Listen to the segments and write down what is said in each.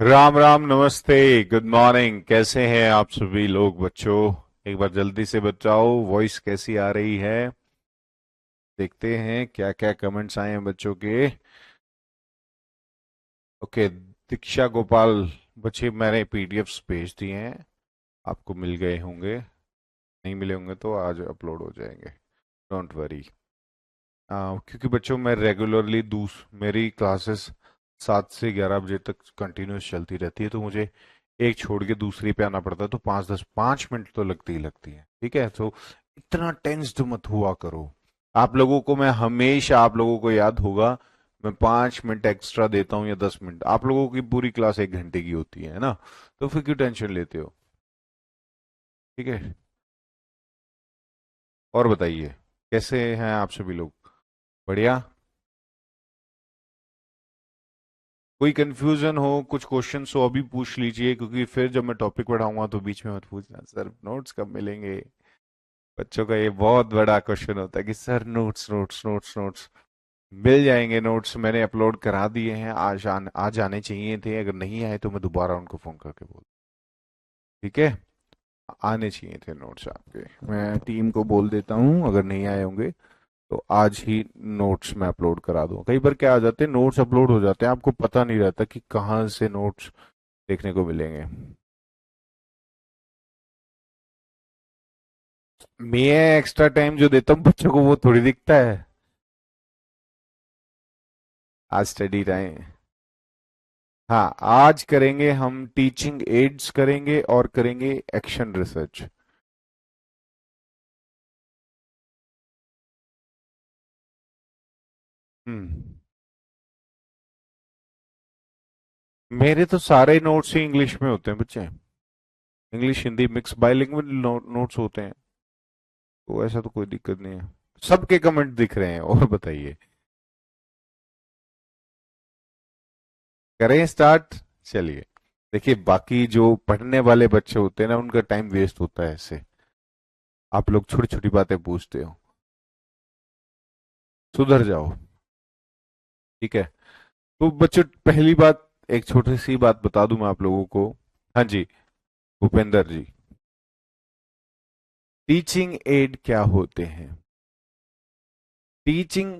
राम राम, नमस्ते, good morning. कैसे हैं आप सभी लोग बच्चों? एक बार जल्दी से बताओ, वॉइस कैसी आ रही है? देखते हैं क्या क्या कमेंट्स आए हैं बच्चों के। ओके, दीक्षा गोपाल, बच्चे मैंने पीडीएफ्स भेज दिए हैं, आपको मिल गए होंगे। नहीं मिले होंगे तो आज अपलोड हो जाएंगे, डोंट वरी। क्योंकि बच्चों मैं रेगुलरली मेरी क्लासेस 7 से 11 बजे तक कंटिन्यूस चलती रहती है, तो मुझे एक छोड़ के दूसरी पे आना पड़ता है, तो 5-10-5 मिनट तो लगती ही लगती है। ठीक है, तो इतना टेंस्ड मत हुआ करो। आप लोगों को मैं हमेशा, आप लोगों को याद होगा, मैं 5 मिनट एक्स्ट्रा देता हूँ या 10 मिनट। आप लोगों की पूरी क्लास 1 घंटे की होती है ना, तो फिर क्यों टेंशन लेते हो? ठीक है, और बताइए, कैसे हैं आप सभी लोग? बढ़िया। कोई कंफ्यूजन हो, कुछ क्वेश्चंस हो, अभी पूछ लीजिए, क्योंकि फिर जब मैं टॉपिक पढ़ाऊंगा तो बीच में मत पूछना सर नोट्स कब मिलेंगे। बच्चों का ये बहुत बड़ा क्वेश्चन होता है कि sir notes notes notes notes. मिल जाएंगे नोट्स, मैंने अपलोड करा दिए हैं, आज आने चाहिए थे। अगर नहीं आए तो मैं दोबारा उनको फोन करके बोल, ठीक है? आने चाहिए थे नोट्स आपके। मैं टीम को बोल देता हूँ, अगर नहीं आए होंगे तो आज ही नोट्स मैं अपलोड करा दूँ। कई बार क्या आ जाते हैं, नोट्स अपलोड हो जाते हैं, आपको पता नहीं रहता कि कहाँ से नोट्स देखने को मिलेंगे। मैं एक्स्ट्रा टाइम जो देता हूँ बच्चों को, वो थोड़ी दिखता है। आज स्टडी टाइम। हाँ, आज करेंगे हम टीचिंग एड्स करेंगे और करेंगे एक्शन रिसर्च। हम्म। मेरे तो सारे नोट्स ही इंग्लिश में होते हैं बच्चे। English Hindi mix bilingual notes होते हैं, तो ऐसा तो कोई दिक्कत नहीं है। सबके कमेंट दिख रहे हैं, और बताइए। करें स्टार्ट? चलिए। देखिए, बाकी जो पढ़ने वाले बच्चे होते हैं ना, उनका टाइम वेस्ट होता है ऐसे। आप लोग छोटी छोटी बातें पूछते हो, सुधर जाओ। ठीक है, तो बच्चों पहली बात, एक छोटी सी बात बता दूं मैं आप लोगों को। हाँ जी, भूपेंद्र जी। टीचिंग एड क्या होते हैं? टीचिंग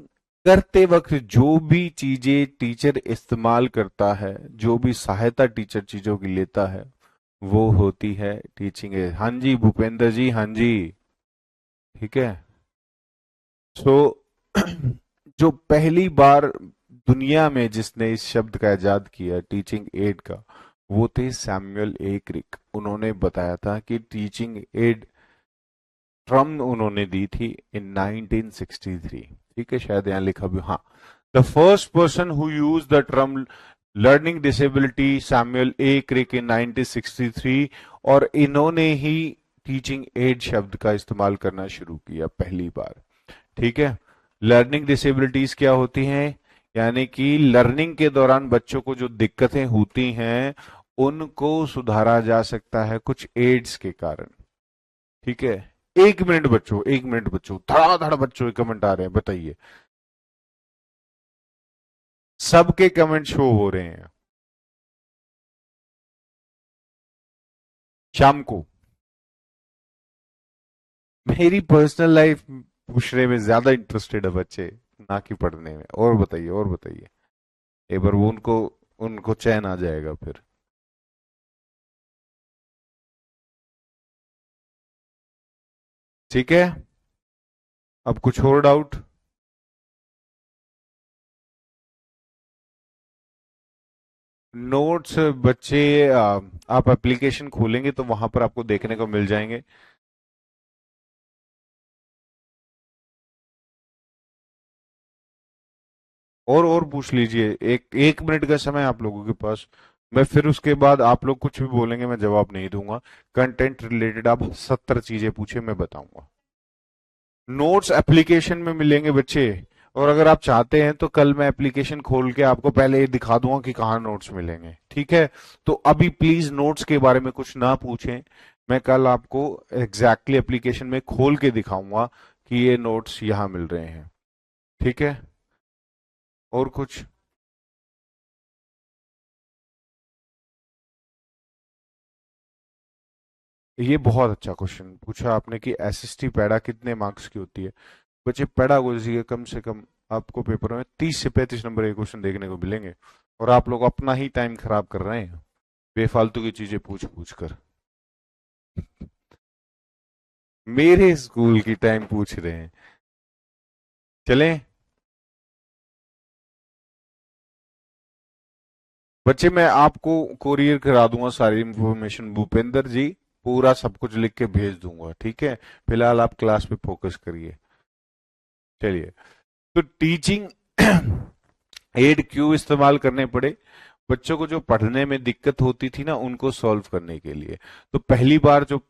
करते वक्त जो भी चीजें टीचर इस्तेमाल करता है, जो भी सहायता टीचर चीजों की लेता है, वो होती है टीचिंग एड। हाँ जी भूपेंद्र जी, हाँ जी। ठीक है। सो जो पहली बार दुनिया में जिसने इस शब्द का इजाद किया, टीचिंग एड का, वो थे सैमुअल ए क्रिक। उन्होंने बताया था कि टीचिंग एड टर्म उन्होंने दी थी इन 1963। ठीक है, शायद यहाँ लिखा भी, हाँ। The first person who use the term learning disability, Samuel A Kirk in 1963। और इन्होंने ही टीचिंग एड शब्द का इस्तेमाल करना शुरू किया पहली बार। ठीक है। लर्निंग डिसेबिलिटीज क्या होती हैं? यानी कि लर्निंग के दौरान बच्चों को जो दिक्कतें होती हैं, उनको सुधारा जा सकता है कुछ एड्स के कारण। ठीक है। 1 मिनट बच्चों, 1 मिनट बच्चों, धड़ाधड़ बच्चों के कमेंट आ रहे हैं, बताइए। सबके कमेंट शो हो रहे हैं। शाम को। मेरी पर्सनल लाइफ पूछने में ज्यादा इंटरेस्टेड है बच्चे, ना कि पढ़ने में। और बताइए, और बताइए। एक बार वो उनको उनको चैन आ जाएगा फिर। ठीक है, अब कुछ और डाउट? नोट्स बच्चे, आप एप्लीकेशन खोलेंगे तो वहां पर आपको देखने को मिल जाएंगे। और पूछ लीजिए, एक एक मिनट का समय आप लोगों के पास। मैं फिर उसके बाद आप लोग कुछ भी बोलेंगे मैं जवाब नहीं दूंगा। कंटेंट रिलेटेड आप 70 चीजें पूछे, मैं बताऊंगा। नोट्स एप्लीकेशन में मिलेंगे बच्चे। और अगर आप चाहते हैं तो कल मैं एप्लीकेशन खोल के आपको पहले ये दिखा दूंगा कि कहाँ नोट्स मिलेंगे। ठीक है। तो अभी प्लीज नोट्स के बारे में कुछ ना पूछें। मैं कल आपको एग्जैक्टली एप्लीकेशन में खोल के दिखाऊंगा कि ये नोट्स यहाँ मिल रहे हैं। ठीक है। और कुछ? ये बहुत अच्छा क्वेश्चन पूछा आपने कि एसएसटी पैडा कितने मार्क्स की होती है। बच्चे पेडागोजी के कम से कम आपको पेपर में 30 से 35 नंबर के क्वेश्चन देखने को मिलेंगे, और आप लोग अपना ही टाइम खराब कर रहे हैं बेफालतू की चीजें पूछ पूछ कर। मेरे स्कूल की टाइम पूछ रहे हैं। चलें बच्चे, मैं आपको कोरियर करा दूंगा सारी इंफॉर्मेशन, भूपेंद्र जी पूरा सब कुछ लिख के भेज दूंगा, ठीक है। फिलहाल आप क्लास पे फोकस करिए। चलिए, तो टीचिंग एड क्यों इस्तेमाल करने पड़े? बच्चों को जो पढ़ने में दिक्कत होती थी ना, उनको सॉल्व करने के लिए। तो पहली बार जो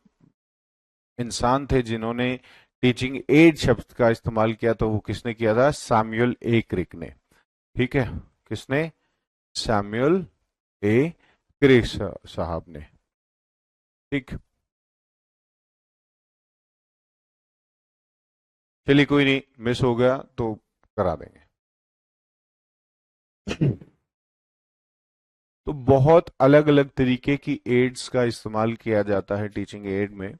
इंसान थे जिन्होंने टीचिंग एड शब्द का इस्तेमाल किया, तो वो किसने किया था? सैमुअल ए क्रिक ने। ठीक है, किसने? सैमुअल ए क्रिक साहब ने। ठीक, चलिए कोई नहीं, मिस हो गया तो करा देंगे। तो बहुत अलग अलग तरीके की एड्स का इस्तेमाल किया जाता है टीचिंग एड में।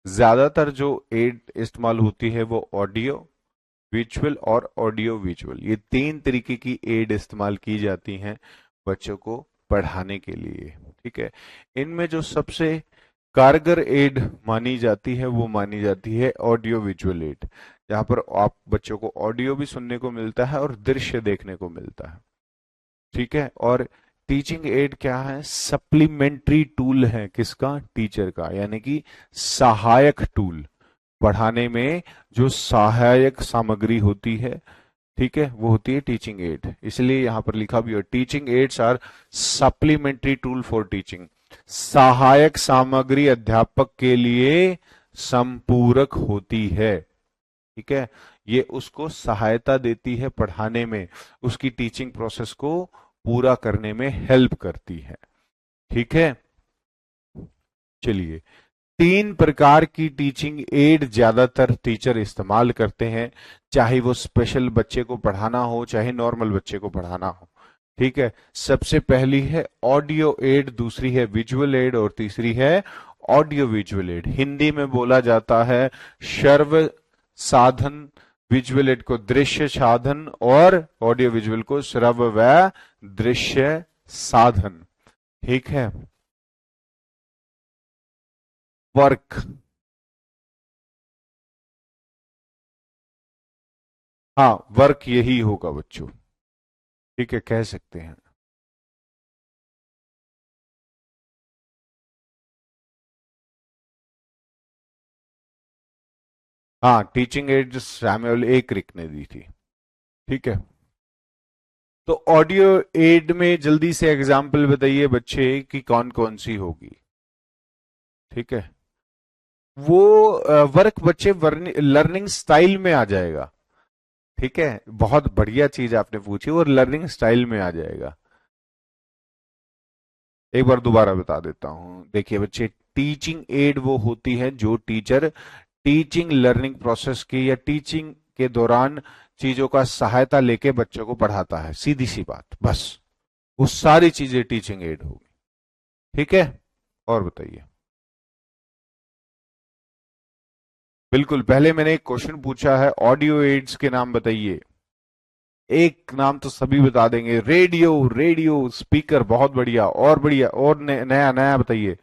ज्यादातर जो एड इस्तेमाल होती है वो ऑडियो विजुअल और ऑडियो विजुअल, ये तीन तरीके की एड इस्तेमाल की जाती हैं बच्चों को पढ़ाने के लिए। ठीक है, इनमें जो सबसे कारगर एड मानी जाती है वो मानी जाती है ऑडियो विजुअल एड, जहां पर आप बच्चों को ऑडियो भी सुनने को मिलता है और दृश्य देखने को मिलता है। ठीक है, और टीचिंग एड क्या है? सप्लीमेंट्री टूल है, किसका? टीचर का, यानी कि सहायक टूल। पढ़ाने में जो सहायक सामग्री होती है, ठीक है, वो होती है टीचिंग एड। इसलिए यहां पर लिखा भी है, teaching aids are supplementary tool for teaching. सहायक सामग्री अध्यापक के लिए संपूरक होती है। ठीक है, ये उसको सहायता देती है पढ़ाने में, उसकी टीचिंग प्रोसेस को पूरा करने में हेल्प करती है। ठीक है, चलिए, तीन प्रकार की टीचिंग एड ज्यादातर टीचर इस्तेमाल करते हैं, चाहे वो स्पेशल बच्चे को पढ़ाना हो चाहे नॉर्मल बच्चे को पढ़ाना हो। ठीक है, सबसे पहली है ऑडियो एड, दूसरी है विजुअल एड और तीसरी है ऑडियो विजुअल एड। हिंदी में बोला जाता है श्रव्य साधन, विजुअल एड को दृश्य साधन और ऑडियो विजुअल को श्रव्य व दृश्य साधन। ठीक है, वर्क, हाँ वर्क यही होगा बच्चों। ठीक है, कह सकते हैं। हाँ, टीचिंग एड सैमुअल ए क्रिक ने दी थी। ठीक है, तो ऑडियो एड में जल्दी से एग्जाम्पल बताइए बच्चे कि कौन कौन सी होगी। ठीक है, वो वर्क बच्चे लर्निंग स्टाइल में आ जाएगा। ठीक है, बहुत बढ़िया चीज आपने पूछी, और लर्निंग स्टाइल में आ जाएगा। एक बार दोबारा बता देता हूं, देखिए बच्चे, टीचिंग एड वो होती है जो टीचर टीचिंग लर्निंग प्रोसेस की या टीचिंग के दौरान चीजों का सहायता लेके बच्चों को पढ़ाता है, सीधी सी बात, बस वो सारी चीजें टीचिंग एड होगी। ठीक है, और बताइए। बिल्कुल, पहले मैंने एक क्वेश्चन पूछा है, ऑडियो एड्स के नाम बताइए। एक नाम तो सभी बता देंगे, रेडियो, रेडियो स्पीकर, बहुत बढ़िया, और बढ़िया, और नया नया बताइए।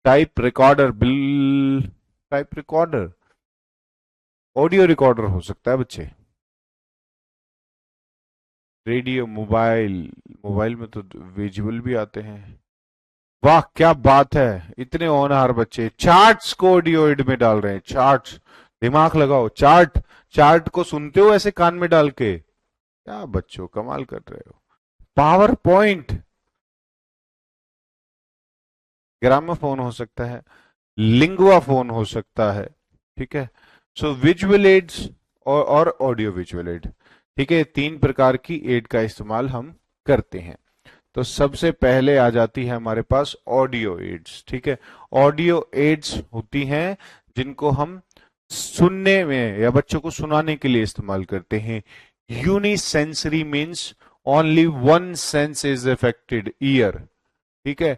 Type recorder, bill, type recorder, audio recorder हो सकता है बच्चे। रेडियो, मोबाइल, मोबाइल में तो विजुअल भी आते हैं। वाह क्या बात है, इतने होनहार बच्चे। चार्ट्स को ऑडियो एड में डाल रहे हैं, चार्ट्स, दिमाग लगाओ, चार्ट, चार्ट को सुनते हो ऐसे कान में डाल के? क्या बच्चों कमाल कर रहे हो। पावर पॉइंट, ग्रामोफोन हो सकता है, लिंगुआ फोन हो सकता है। ठीक है, सो विजुअल एड्स और ऑडियो विजुअल एड। ठीक है, तीन प्रकार की एड का इस्तेमाल हम करते हैं। तो सबसे पहले आ जाती है हमारे पास ऑडियो एड्स। ठीक है, ऑडियो एड्स होती हैं जिनको हम सुनने में या बच्चों को सुनाने के लिए इस्तेमाल करते हैं। Unisensory means only one sense is affected, ear. ठीक है,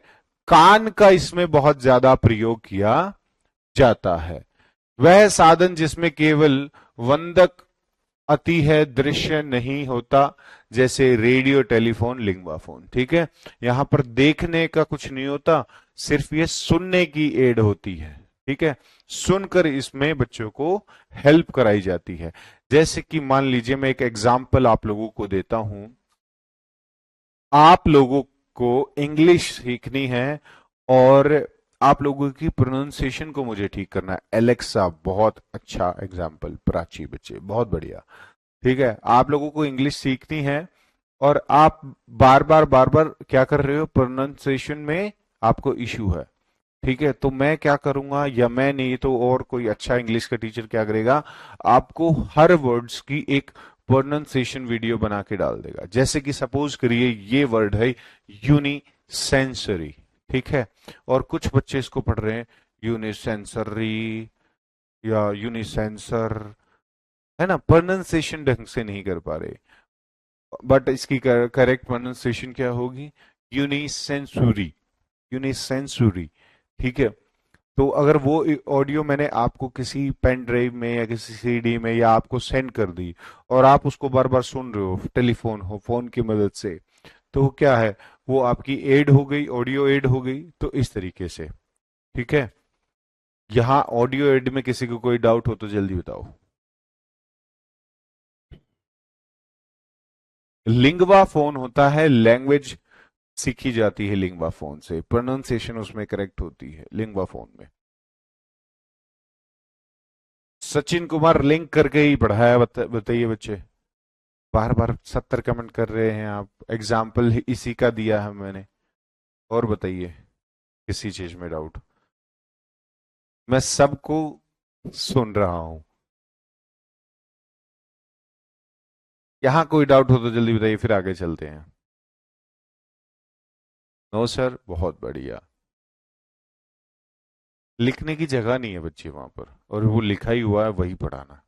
कान का इसमें बहुत ज्यादा प्रयोग किया जाता है। वह साधन जिसमें केवल वंदक अति है, दृश्य नहीं होता, जैसे रेडियो, टेलीफोन, लिंगवा फोन। ठीक है, यहां पर देखने का कुछ नहीं होता, सिर्फ ये सुनने की एड होती है। ठीक है, सुनकर इसमें बच्चों को हेल्प कराई जाती है। जैसे कि मान लीजिए मैं एक एग्जाम्पल आप लोगों को देता हूं, आप लोगों को इंग्लिश सीखनी है और आप लोगों की प्रोनाउंसिएशन को मुझे ठीक करना है। एलेक्सा बहुत अच्छा एग्जाम्पल, प्राची बच्चे बहुत बढ़िया। ठीक है, आप लोगों को इंग्लिश सीखनी है और आप बार बार क्या कर रहे हो, प्रोनाउंसिएशन में आपको इश्यू है। ठीक है, तो मैं क्या करूंगा, या मैं नहीं तो और कोई अच्छा इंग्लिश का टीचर क्या करेगा, आपको हर वर्ड्स की एक प्रोनाउंसिएशन वीडियो बना के डाल देगा। जैसे कि सपोज करिए ये वर्ड है यूनिसेंसरी। ठीक है, और कुछ बच्चे इसको पढ़ रहे हैं यूनिसेंसरी या यूनिसेंसर, है ना, प्रोनाउंसिएशन ढंग से नहीं कर पा रहे। बट इसकी करेक्ट प्रोनाउंसिएशन क्या होगी, यूनिसेंसुरी, यूनिसेंसुरी। ठीक है, तो अगर वो ऑडियो मैंने आपको किसी पेन ड्राइव में या किसी सीडी में या आपको सेंड कर दी और आप उसको बार बार सुन रहे हो टेलीफोन हो फोन की मदद से, तो क्या है, वो आपकी एड हो गई, ऑडियो एड हो गई। तो इस तरीके से। ठीक है, यहां ऑडियो एड में किसी को कोई डाउट हो तो जल्दी बताओ। लिंगवा फोन होता है लैंग्वेज सीखी जाती है लिंगवा फोन से, प्रोनाउंसिएशन उसमें करेक्ट होती है लिंगवा फोन में। सचिन कुमार लिंक करके ही पढ़ाया, बताइए बच्चे। बार बार 70 कमेंट कर रहे हैं आप, एग्जाम्पल इसी का दिया है मैंने। और बताइए किसी चीज में डाउट, मैं सबको सुन रहा हूं। यहां कोई डाउट हो तो जल्दी बताइए, फिर आगे चलते हैं। नो सर, बहुत बढ़िया। लिखने की जगह नहीं है बच्चे वहां पर, और वो लिखा ही हुआ है वही पढ़ाना।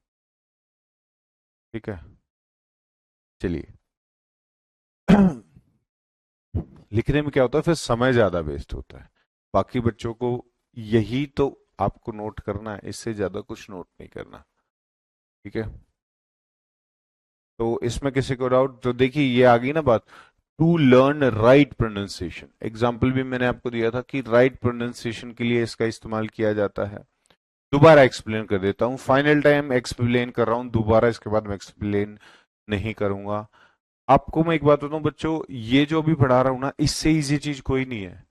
ठीक है, चलिए। लिखने में क्या होता है, फिर समय ज्यादा वेस्ट होता है। बाकी बच्चों को यही तो आपको नोट करना है, इससे ज्यादा कुछ नोट नहीं करना। ठीक है, तो इसमें किसी को डाउट, तो देखिए ये आ गई ना बात, to learn right pronunciation. Example भी मैंने आपको दिया था कि राइट प्रोनाउंसिएशन के लिए इसका इस्तेमाल किया जाता है। दोबारा एक्सप्लेन कर देता हूँ, फाइनल टाइम एक्सप्लेन कर रहा हूँ दोबारा, इसके बाद मैं एक्सप्लेन नहीं करूंगा। आपको मैं एक बात बताऊं बच्चों, ये जो अभी पढ़ा रहा हूं ना, इससे इजी चीज कोई नहीं है।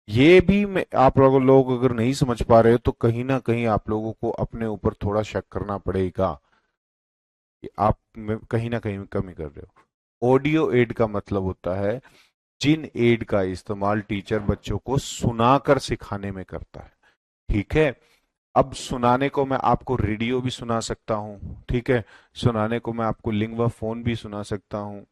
ये भी मैं, आप लोग अगर नहीं समझ पा रहे हो तो कहीं ना कहीं आप लोगों को अपने ऊपर थोड़ा शक करना पड़ेगा कि आप कहीं ना कहीं कमी कर रहे हो। ऑडियो एड का मतलब होता है जिन एड का इस्तेमाल टीचर बच्चों को सुनाकर सिखाने में करता है। ठीक है, अब सुनाने को मैं आपको रेडियो भी सुना सकता हूँ। ठीक है, सुनाने को मैं आपको लिंगवा फोन भी सुना सकता हूँ,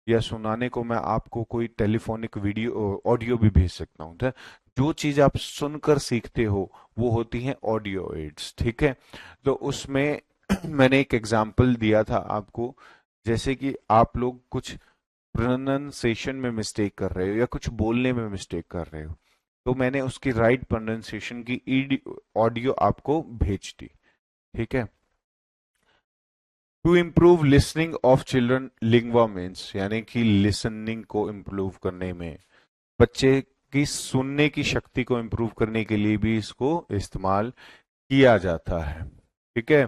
या सुनाने को मैं आपको कोई टेलीफोनिक वीडियो ऑडियो भी भेज सकता हूँ। जो चीज आप सुनकर सीखते हो वो होती है ऑडियो एड्स। ठीक है, तो उसमें मैंने एक एग्जाम्पल दिया था आपको, जैसे कि आप लोग कुछ प्रोनाउंसिएशन में मिस्टेक कर रहे हो या कुछ बोलने में मिस्टेक कर रहे हो, तो मैंने उसकी राइट प्रोनाउंसिएशन की ऑडियो आपको भेज दी। ठीक है, to improve listening of children, lingua means यानी कि लिसनिंग को इम्प्रूव करने में, बच्चे की सुनने की शक्ति को इम्प्रूव करने के लिए भी इसको इस्तेमाल किया जाता है। ठीक है,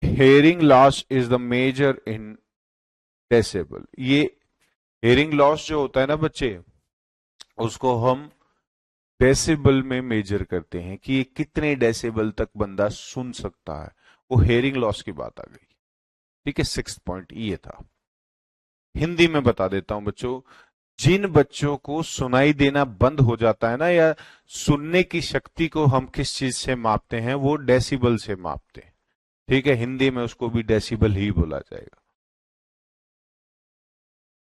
hearing loss is the major in decibel. ये हेयरिंग लॉस जो होता है ना बच्चे, उसको हम डेसिबल में मेजर करते हैं कि ये कितने डेसिबल तक बंदा सुन सकता है। वो हेयरिंग लॉस की बात आ गई। ठीक है, 6 पॉइंट ये था। हिंदी में बता देता हूं बच्चों, जिन बच्चों को सुनाई देना बंद हो जाता है ना, या सुनने की शक्ति को हम किस चीज से मापते हैं, वो डेसिबल से मापते हैं। ठीक है, हिंदी में उसको भी डेसिबल ही बोला जाएगा।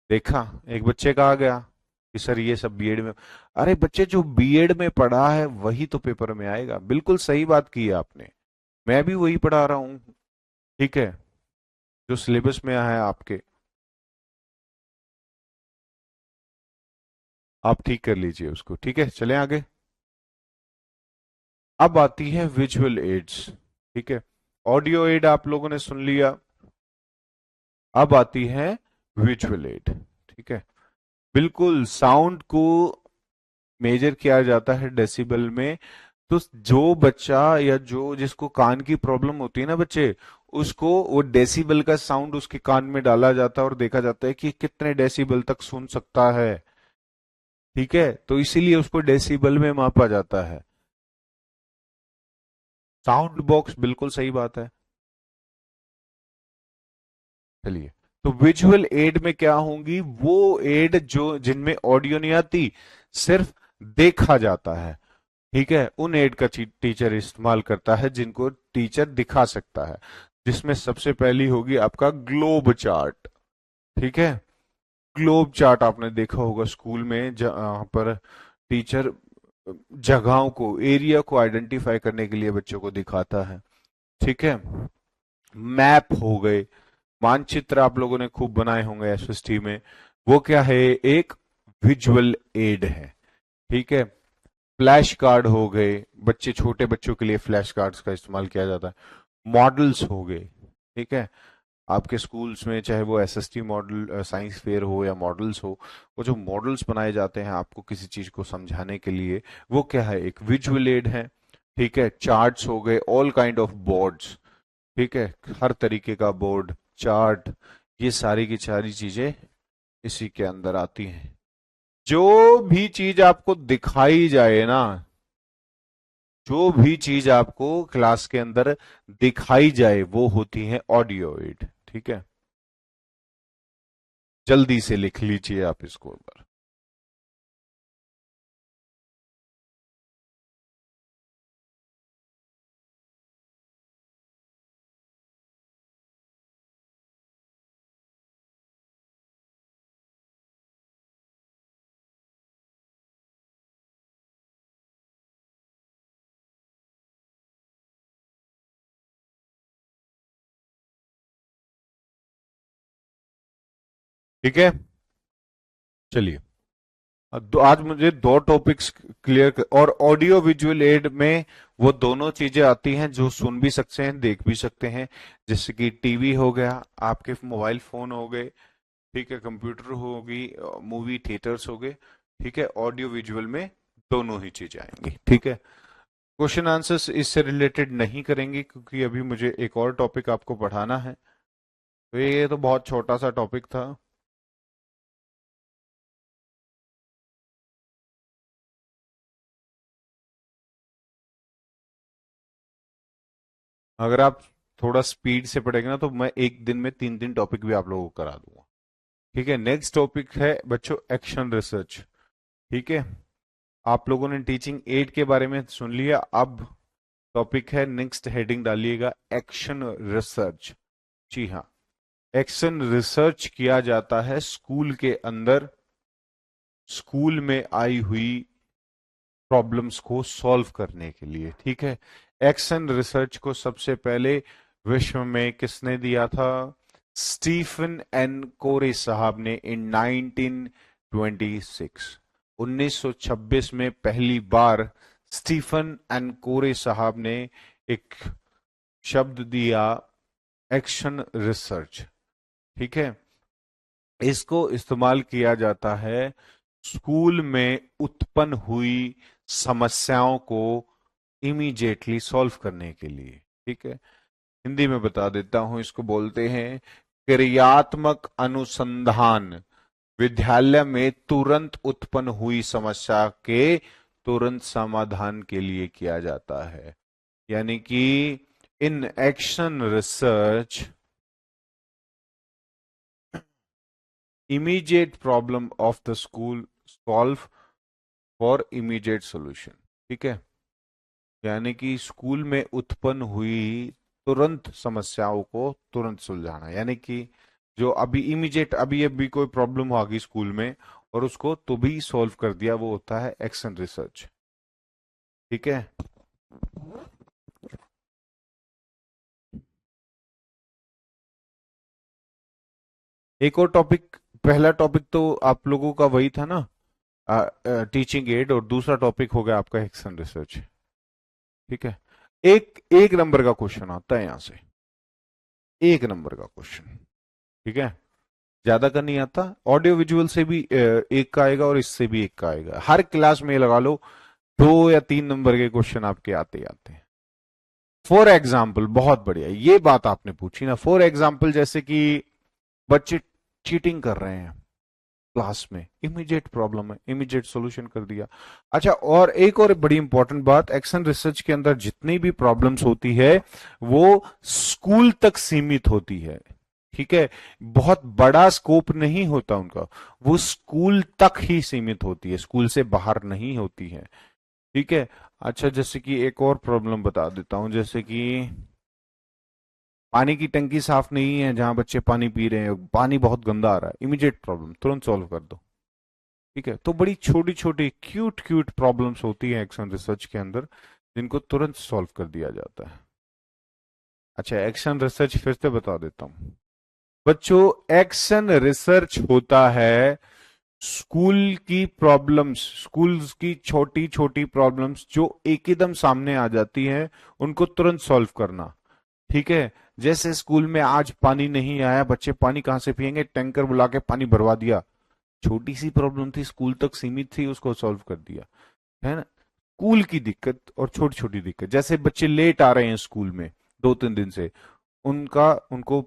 देखा, एक बच्चे का आ गया कि सर ये सब बीएड में। अरे बच्चे, जो बीएड में पढ़ा है वही तो पेपर में आएगा। बिल्कुल सही बात की है आपने, मैं भी वही पढ़ा रहा हूं। ठीक है, जो सिलेबस में है आपके। आप ठीक कर लीजिए उसको, ठीक है। चलें आगे। अब आती है विजुअल एड्स, ठीक है। ऑडियो एड आप लोगों ने सुन लिया, अब आती है विजुअल एड, ठीक है। बिल्कुल साउंड को मेजर किया जाता है डेसिबल में। तो जो बच्चा या जो जिसको कान की प्रॉब्लम होती है ना बच्चे, उसको वो डेसिबल का साउंड उसके कान में डाला जाता है और देखा जाता है कि कितने डेसिबल तक सुन सकता है, ठीक है। तो इसीलिए उसको डेसिबल में मापा जाता है। साउंड बॉक्स, बिल्कुल सही बात है। चलिए, तो विजुअल एड में क्या होंगी, वो एड जो जिनमें ऑडियो नहीं आती, सिर्फ देखा जाता है, ठीक है। उन एड का टीचर इस्तेमाल करता है जिनको टीचर दिखा सकता है, जिसमें सबसे पहली होगी आपका ग्लोब चार्ट, ठीक है। ग्लोब चार्ट आपने देखा होगा स्कूल में, जहां पर टीचर जगहों को, एरिया को आइडेंटिफाई करने के लिए बच्चों को दिखाता है, ठीक है। मैप हो गए, मानचित्र आप लोगों ने खूब बनाए होंगे एसएसटी में, वो क्या है, एक विजुअल एड है, ठीक है। फ्लैश कार्ड हो गए, बच्चे, छोटे बच्चों के लिए फ्लैश कार्ड्स का इस्तेमाल किया जाता है। मॉडल्स हो गए, ठीक है। आपके स्कूल्स में चाहे वो एसएसटी मॉडल साइंस फेयर हो या मॉडल्स हो, वो जो मॉडल्स बनाए जाते हैं आपको किसी चीज को समझाने के लिए, वो क्या है, एक विजुअल एड है, ठीक है। चार्ट्स हो गए, ऑल काइंड ऑफ बोर्ड्स, ठीक है। हर तरीके का बोर्ड, चार्ट, ये सारी की सारी चीजें इसी के अंदर आती हैं। जो भी चीज आपको दिखाई जाए ना, जो भी चीज आपको क्लास के अंदर दिखाई जाए, वो होती है ऑडियो एड, ठीक है। जल्दी से लिख लीजिए आप इसको एक बार। ठीक है, चलिए। आज मुझे दो टॉपिक्स क्लियर, और ऑडियो विजुअल एड में वो दोनों चीजें आती हैं जो सुन भी सकते हैं, देख भी सकते हैं, जैसे कि टीवी हो गया, आपके मोबाइल फोन हो गए, ठीक है, कंप्यूटर होगी, मूवी थिएटर्स हो गए, ठीक है। ऑडियो विजुअल में दोनों ही चीजें आएंगी, ठीक है। क्वेश्चन आंसर्स इससे रिलेटेड नहीं करेंगे क्योंकि अभी मुझे एक और टॉपिक आपको पढ़ाना है, तो ये तो बहुत छोटा सा टॉपिक था। अगर आप थोड़ा स्पीड से पढ़ेंगे ना, तो मैं एक दिन में 3 टॉपिक भी आप लोगों को करा दूंगा, ठीक है। नेक्स्ट टॉपिक है बच्चों एक्शन रिसर्च, ठीक है। आप लोगों ने टीचिंग एड के बारे में सुन लिया, अब टॉपिक है, नेक्स्ट हेडिंग डालिएगा, एक्शन रिसर्च। जी हाँ, एक्शन रिसर्च किया जाता है स्कूल के अंदर, स्कूल में आई हुई प्रॉब्लम्स को सॉल्व करने के लिए, ठीक है। एक्शन रिसर्च को सबसे पहले विश्व में किसने दिया था, स्टीफन एन कोरे साहब ने, इन 1926, 1926 में पहली बार स्टीफन एन कोरे साहब ने एक शब्द दिया, एक्शन रिसर्च, ठीक है। इसको इस्तेमाल किया जाता है स्कूल में उत्पन्न हुई समस्याओं को इमीडिएटली सॉल्व करने के लिए, ठीक है। हिंदी में बता देता हूं, इसको बोलते हैं क्रियात्मक अनुसंधान, विद्यालय में तुरंत उत्पन्न हुई समस्या के तुरंत समाधान के लिए किया जाता है। यानी कि in action research, immediate problem of the school solve for immediate solution, ठीक है। यानी कि स्कूल में उत्पन्न हुई तुरंत समस्याओं को तुरंत सुलझाना, यानी कि जो अभी इमीडिएट, अभी अभी कोई प्रॉब्लम आ गई स्कूल में और उसको तो भी सॉल्व कर दिया, वो होता है एक्शन रिसर्च, ठीक है। एक और टॉपिक, पहला टॉपिक तो आप लोगों का वही था ना, टीचिंग एड, और दूसरा टॉपिक हो गया आपका एक्शन रिसर्च। ठीक है, एक एक नंबर का क्वेश्चन आता है यहां से, एक नंबर का क्वेश्चन। ठीक है, ज्यादा का नहीं आता। ऑडियो विजुअल से भी एक का आएगा और इससे भी एक का आएगा। हर क्लास में लगा लो 2 या 3 नंबर के क्वेश्चन आपके आते ही आते हैं। फॉर एग्जाम्पल, बहुत बढ़िया ये बात आपने पूछी ना, फॉर एग्जाम्पल जैसे कि बच्चे चीटिंग कर रहे हैं क्लास में, इमीडिएट प्रॉब्लम है, इमीडिएट सॉल्यूशन कर दिया। अच्छा, और एक और बड़ी इंपॉर्टेंट बात, एक्शन रिसर्च के अंदर जितनी भी प्रॉब्लम्स होती है वो स्कूल तक सीमित होती है। ठीक है, बहुत बड़ा स्कोप नहीं होता उनका, वो स्कूल तक ही सीमित होती है, स्कूल से बाहर नहीं होती है। ठीक है। अच्छा, जैसे कि एक और प्रॉब्लम बता देता हूं, जैसे कि पानी की टंकी साफ नहीं है जहां बच्चे पानी पी रहे हैं, पानी बहुत गंदा आ रहा है, इमीडिएट प्रॉब्लम, तुरंत सॉल्व कर दो। ठीक है, तो बड़ी छोटी छोटी क्यूट क्यूट प्रॉब्लम्स होती हैं एक्शन रिसर्च के अंदर, जिनको तुरंत सॉल्व कर दिया जाता है। अच्छा, एक्शन रिसर्च फिर से बता देता हूं बच्चों। एक्शन रिसर्च होता है स्कूल की प्रॉब्लम्स, स्कूल की छोटी छोटी प्रॉब्लम्स जो एकदम सामने आ जाती हैं, उनको तुरंत सॉल्व करना। ठीक है, जैसे स्कूल में आज पानी नहीं आया, बच्चे पानी कहां से पियेंगे, टैंकर बुला के पानी भरवा दिया, छोटी सी प्रॉब्लम थी, स्कूल तक सीमित थी, उसको सॉल्व कर दिया, है ना। स्कूल की दिक्कत और छोटी छोटी दिक्कत, जैसे बच्चे लेट आ रहे हैं स्कूल में 2-3 दिन से, उनका उनको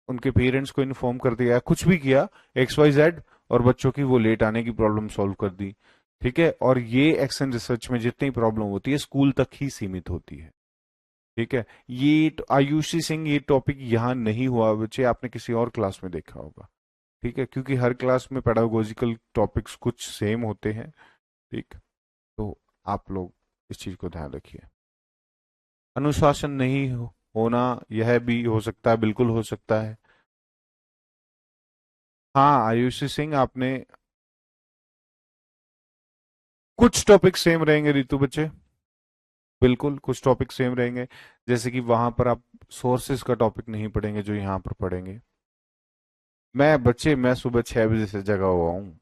उनके पेरेंट्स को इन्फॉर्म कर दिया, कुछ भी किया XYZ, और बच्चों की वो लेट आने की प्रॉब्लम सॉल्व कर दी। ठीक है, और ये एक्शन रिसर्च में जितनी प्रॉब्लम होती है स्कूल तक ही सीमित होती है। ठीक है, ये आयुषी सिंह, ये टॉपिक यहाँ नहीं हुआ बच्चे, आपने किसी और क्लास में देखा होगा। ठीक है, क्योंकि हर क्लास में पेडागोजिकल टॉपिक्स कुछ सेम होते हैं। ठीक, तो आप लोग इस चीज को ध्यान रखिए। अनुशासन नहीं होना, यह भी हो सकता है, बिल्कुल हो सकता है। हाँ आयुषी सिंह, आपने कुछ टॉपिक सेम रहेंगे रितु बच्चे, बिल्कुल कुछ टॉपिक सेम रहेंगे। जैसे कि वहां पर आप सोर्सेज का टॉपिक नहीं पढ़ेंगे जो यहाँ पर पढ़ेंगे। मैं सुबह 6 बजे से जगा हुआ हूँ।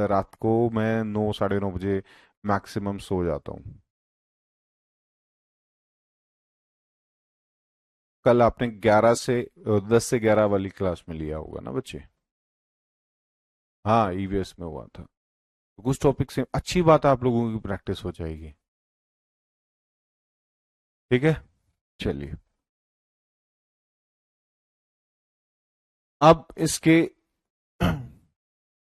रात को मैं 9, 9:30 बजे मैक्सिमम सो जाता हूँ। कल आपने 10 से 11 वाली क्लास में लिया होगा ना बच्चे। हाँ, EVS में हुआ था। तो कुछ टॉपिक से अच्छी बात है, आप लोगों की प्रैक्टिस हो जाएगी। ठीक है, चलिए अब इसके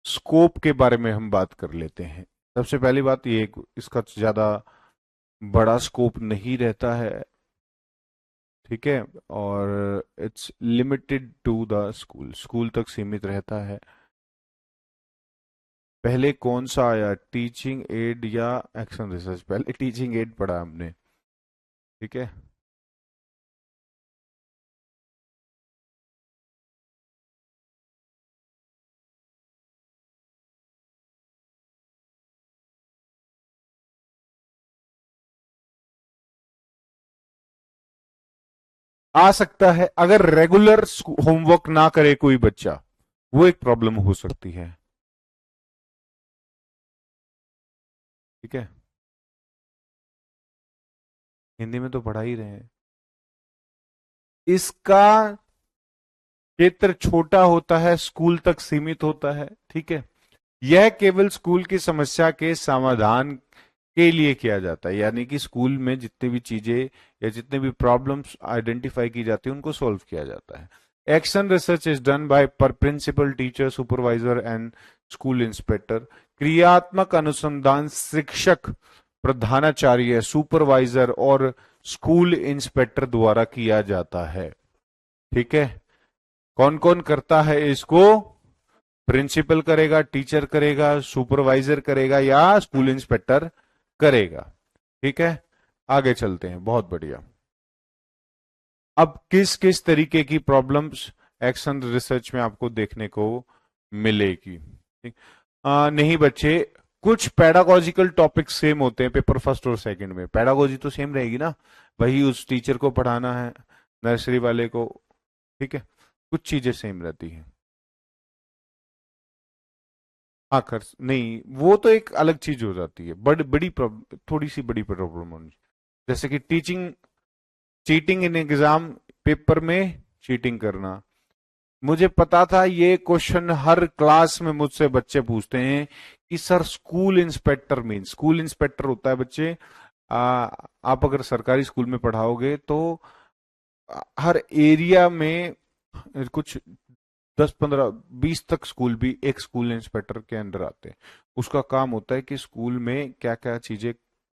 स्कोप के बारे में हम बात कर लेते हैं। सबसे पहली बात ये, इसका ज्यादा बड़ा स्कोप नहीं रहता है। ठीक है, और it's limited to the school, school तक सीमित रहता है। पहले कौन सा आया, टीचिंग एड या एक्शन रिसर्च? पहले टीचिंग एड पढ़ा हमने। ठीक है, आ सकता है अगर रेगुलर होमवर्क ना करे कोई बच्चा, वो एक प्रॉब्लम हो सकती है। ठीक है, हिंदी में तो पढ़ा ही रहे हैं। इसका क्षेत्र छोटा होता है, स्कूल तक सीमित होता है। ठीक है, यह केवल स्कूल की समस्या के समाधान के लिए किया जाता है, यानी कि स्कूल में जितनी भी चीजें या जितने भी प्रॉब्लम्स आइडेंटिफाई की जाती है उनको सॉल्व किया जाता है। Action research is done by पर principal, teacher, supervisor and school inspector. क्रियात्मक अनुसंधान शिक्षक, प्रधानाचार्य, सुपरवाइजर और स्कूल इंस्पेक्टर द्वारा किया जाता है। ठीक है, कौन कौन करता है इसको? प्रिंसिपल करेगा, टीचर करेगा, सुपरवाइजर करेगा या स्कूल इंस्पेक्टर करेगा। ठीक है, आगे चलते हैं, बहुत बढ़िया। अब किस किस तरीके की प्रॉब्लम्स एक्शन रिसर्च में आपको देखने को मिलेगी? ठीक, नहीं बच्चे, कुछ पेडागोजिकल टॉपिक सेम होते हैं पेपर फर्स्ट और सेकंड में, पेडागोजी तो सेम रहेगी ना, वही उस टीचर को पढ़ाना है, नर्सरी वाले को। ठीक है, कुछ चीजें सेम रहती हैं। हाँ कर नहीं, वो तो एक अलग चीज हो जाती है, थोड़ी सी बड़ी प्रॉब्लम होनी, जैसे कि teaching, cheating in exam, paper में चीटिंग करना। मुझे पता था ये क्वेश्चन हर क्लास में मुझसे बच्चे पूछते हैं कि sir school inspector mean, school inspector होता है बच्चे, आप अगर सरकारी स्कूल में पढ़ाओगे तो हर एरिया में कुछ 10 15 20 तक स्कूल भी एक स्कूल इंस्पेक्टर के अंडर आते हैं। उसका काम होता है कि स्कूल में क्या क्या चीजें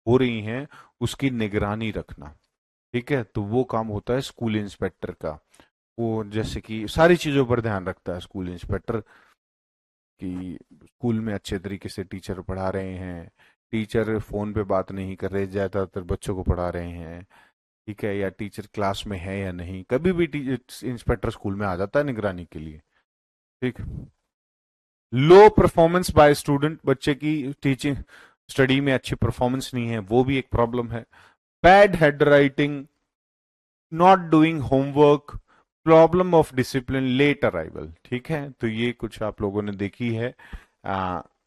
हो रही हैं उसकी निगरानी रखना। ठीक है, तो वो काम होता है स्कूल इंस्पेक्टर का। वो जैसे कि सारी चीजों पर ध्यान रखता है स्कूल इंस्पेक्टर, कि स्कूल में अच्छे तरीके से टीचर पढ़ा रहे हैं, टीचर फोन पे बात नहीं कर रहे, ज्यादातर बच्चों को पढ़ा रहे हैं, ठीक है, या टीचर क्लास में है या नहीं। कभी भी इंस्पेक्टर स्कूल में आ जाता है निगरानी के लिए। ठीक। लो परफॉर्मेंस बाय स्टूडेंट, बच्चे की टीचिंग स्टडी में अच्छी परफॉर्मेंस नहीं है, वो भी एक प्रॉब्लम है। Bad head writing, not doing homework, problem of discipline, late arrival. ठीक है, तो ये कुछ आप लोगों ने देखी है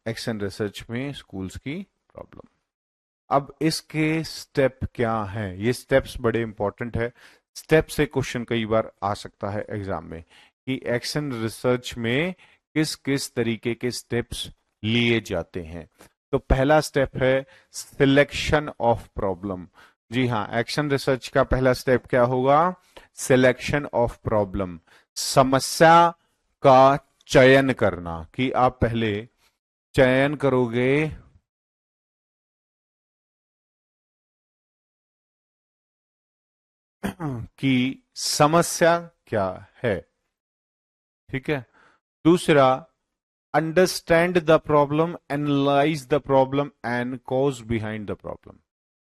एक्शन रिसर्च में स्कूल्स की प्रॉब्लम। अब इसके स्टेप क्या हैं, ये स्टेप्स बड़े इंपॉर्टेंट है। स्टेप से क्वेश्चन कई बार आ सकता है एग्जाम में कि एक्शन रिसर्च में किस किस तरीके के स्टेप्स लिए जाते हैं। तो पहला स्टेप है सिलेक्शन ऑफ प्रॉब्लम। जी हाँ, एक्शन रिसर्च का पहला स्टेप क्या होगा? सिलेक्शन ऑफ प्रॉब्लम, समस्या का चयन करना, कि आप पहले चयन करोगे कि समस्या क्या है। ठीक है। दूसरा, understand the problem, analyse the problem and cause behind the problem.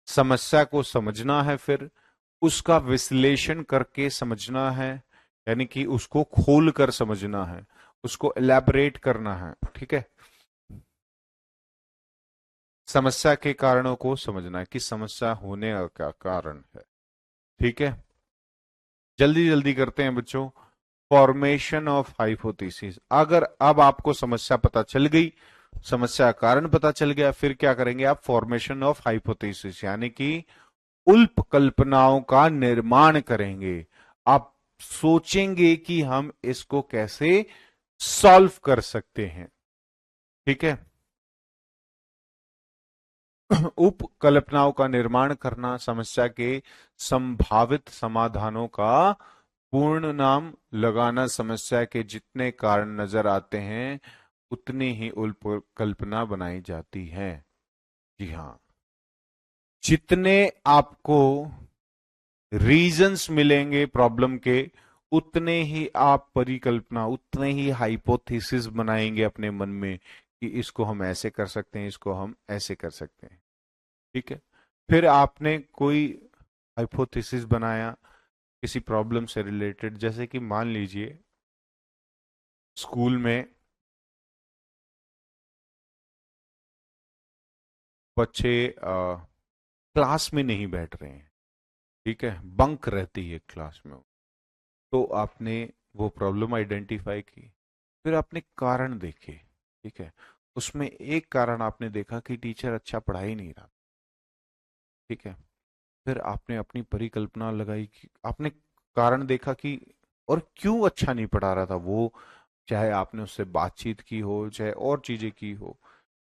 समस्या को समझना है, फिर उसका विश्लेषण करके समझना है, यानी कि उसको खोल कर समझना है, उसको एलैबोरेट करना है। ठीक है, समस्या के कारणों को समझना है कि समस्या होने का कारण है। ठीक है, जल्दी जल्दी करते हैं बच्चों। फॉर्मेशन ऑफ हाइपोथेसिस, अगर अब आपको समस्या पता चल गई, समस्या का कारण पता चल गया, फिर क्या करेंगे आप? फॉर्मेशन ऑफ हाइपोथेसिस, यानी कि उल्प कल्पनाओं का निर्माण करेंगे। आप सोचेंगे कि हम इसको कैसे सॉल्व कर सकते हैं। ठीक है, उप कल्पनाओं का निर्माण करना, समस्या के संभावित समाधानों का पूर्ण नाम लगाना, समस्या के जितने कारण नजर आते हैं उतनी ही उप कल्पना बनाई जाती है। जी हाँ, जितने आपको रीजंस मिलेंगे प्रॉब्लम के, उतने ही आप परिकल्पना, उतने ही हाइपोथेसिस बनाएंगे अपने मन में कि इसको हम ऐसे कर सकते हैं, इसको हम ऐसे कर सकते हैं। ठीक है, फिर आपने कोई हाइपोथेसिस बनाया किसी प्रॉब्लम से रिलेटेड, जैसे कि मान लीजिए स्कूल में बच्चे क्लास में नहीं बैठ रहे हैं, ठीक है, बंक रहती है क्लास में, तो आपने वो प्रॉब्लम आइडेंटिफाई की, फिर आपने कारण देखे। ठीक है, उसमें एक कारण आपने देखा कि टीचर अच्छा पढ़ा ही नहीं रहा। ठीक है, फिर आपने अपनी परिकल्पना लगाई कि आपने कारण देखा कि और क्यों अच्छा नहीं पढ़ा रहा था वो, चाहे आपने उससे बातचीत की हो, चाहे और चीजें की हो।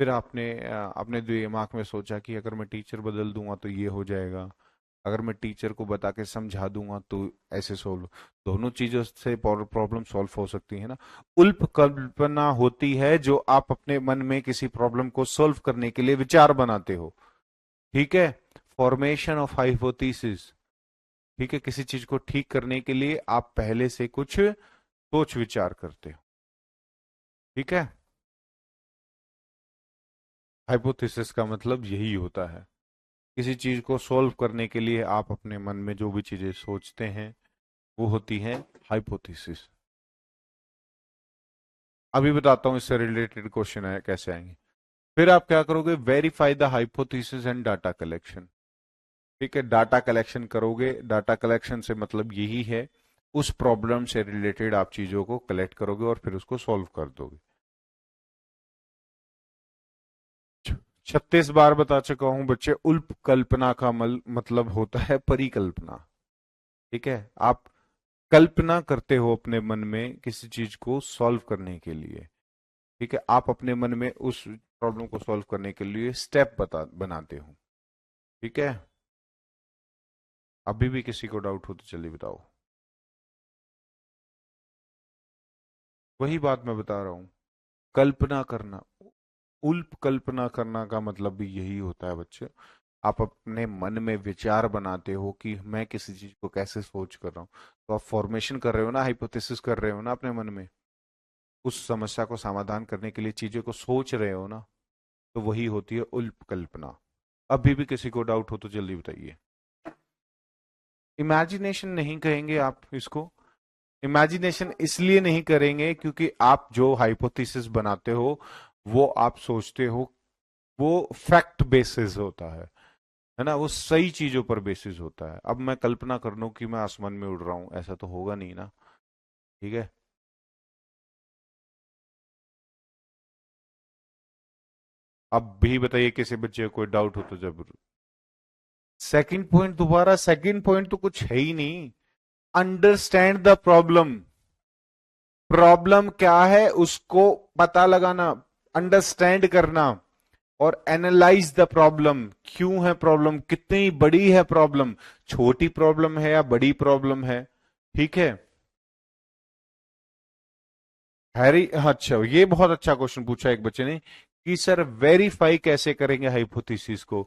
फिर आपने अपने दिमाग में सोचा कि अगर मैं टीचर बदल दूंगा तो ये हो जाएगा, अगर मैं टीचर को बता के समझा दूंगा तो ऐसे सोल्व, दोनों चीजों से प्रॉब्लम सॉल्व हो सकती है ना। उल्प कल्पना होती है जो आप अपने मन में किसी प्रॉब्लम को सॉल्व करने के लिए विचार बनाते हो। ठीक है, फॉर्मेशन ऑफ हाइपोथेसिस। ठीक है, किसी चीज को ठीक करने के लिए आप पहले से कुछ सोच विचार करते हो। ठीक है, हाइपोथेसिस का मतलब यही होता है, किसी चीज को सॉल्व करने के लिए आप अपने मन में जो भी चीजें सोचते हैं वो होती है हाइपोथेसिस। अभी बताता हूं इससे रिलेटेड क्वेश्चन है कैसे आएंगे। फिर आप क्या करोगे? Verify the hypothesis and data collection. ठीक है, डाटा कलेक्शन करोगे, डाटा कलेक्शन से मतलब यही है उस प्रॉब्लम से रिलेटेड आप चीजों को कलेक्ट करोगे और फिर उसको सॉल्व कर दोगे। 36 बार बता चुका हूं बच्चे, उल्प कल्पना का मतलब होता है परिकल्पना। ठीक है, आप कल्पना करते हो अपने मन में किसी चीज को सॉल्व करने के लिए। ठीक है, आप अपने मन में उस प्रॉब्लम को सॉल्व करने के लिए स्टेप बनाते हो। ठीक है, अभी भी किसी को डाउट हो तो चलिए बताओ। वही बात मैं बता रहा हूं, कल्पना करना, उल्प कल्पना करना का मतलब भी यही होता है बच्चे। आप अपने मन में विचार बनाते हो कि मैं किसी चीज को कैसे सोच कर रहा हूं, तो आप फॉर्मेशन कर रहे हो ना, हाइपोथेसिस कर रहे हो ना अपने मन में, उस समस्या को समाधान करने के लिए चीजों को सोच रहे हो ना, तो वही होती है उल्प कल्पना। अभी भी किसी को डाउट हो तो जल्दी बताइए। इमेजिनेशन नहीं कहेंगे आप इसको। इमेजिनेशन इसलिए नहीं करेंगे क्योंकि आप जो हाइपोथेसिस बनाते हो, वो आप सोचते हो, वो फैक्ट बेसिस होता है ना, वो सही चीजों पर बेसिस होता है। अब मैं कल्पना कर लूं कि मैं आसमान में उड़ रहा हूं, ऐसा तो होगा नहीं ना। ठीक है, अब भी बताइए किसी बच्चे को कोई डाउट हो तो जरूर। सेकंड पॉइंट, दोबारा सेकंड पॉइंट तो कुछ है ही नहीं। Understand the problem. प्रॉब्लम क्या है उसको पता लगाना, अंडरस्टैंड करना, और एनालाइज द प्रॉब्लम। क्यों है प्रॉब्लम, कितनी बड़ी है प्रॉब्लम, छोटी प्रॉब्लम है या बड़ी प्रॉब्लम है। ठीक है, हैरी, अच्छा ये बहुत अच्छा क्वेश्चन पूछा एक बच्चे ने कि सर वेरीफाई कैसे करेंगे हाइपोथेसिस को।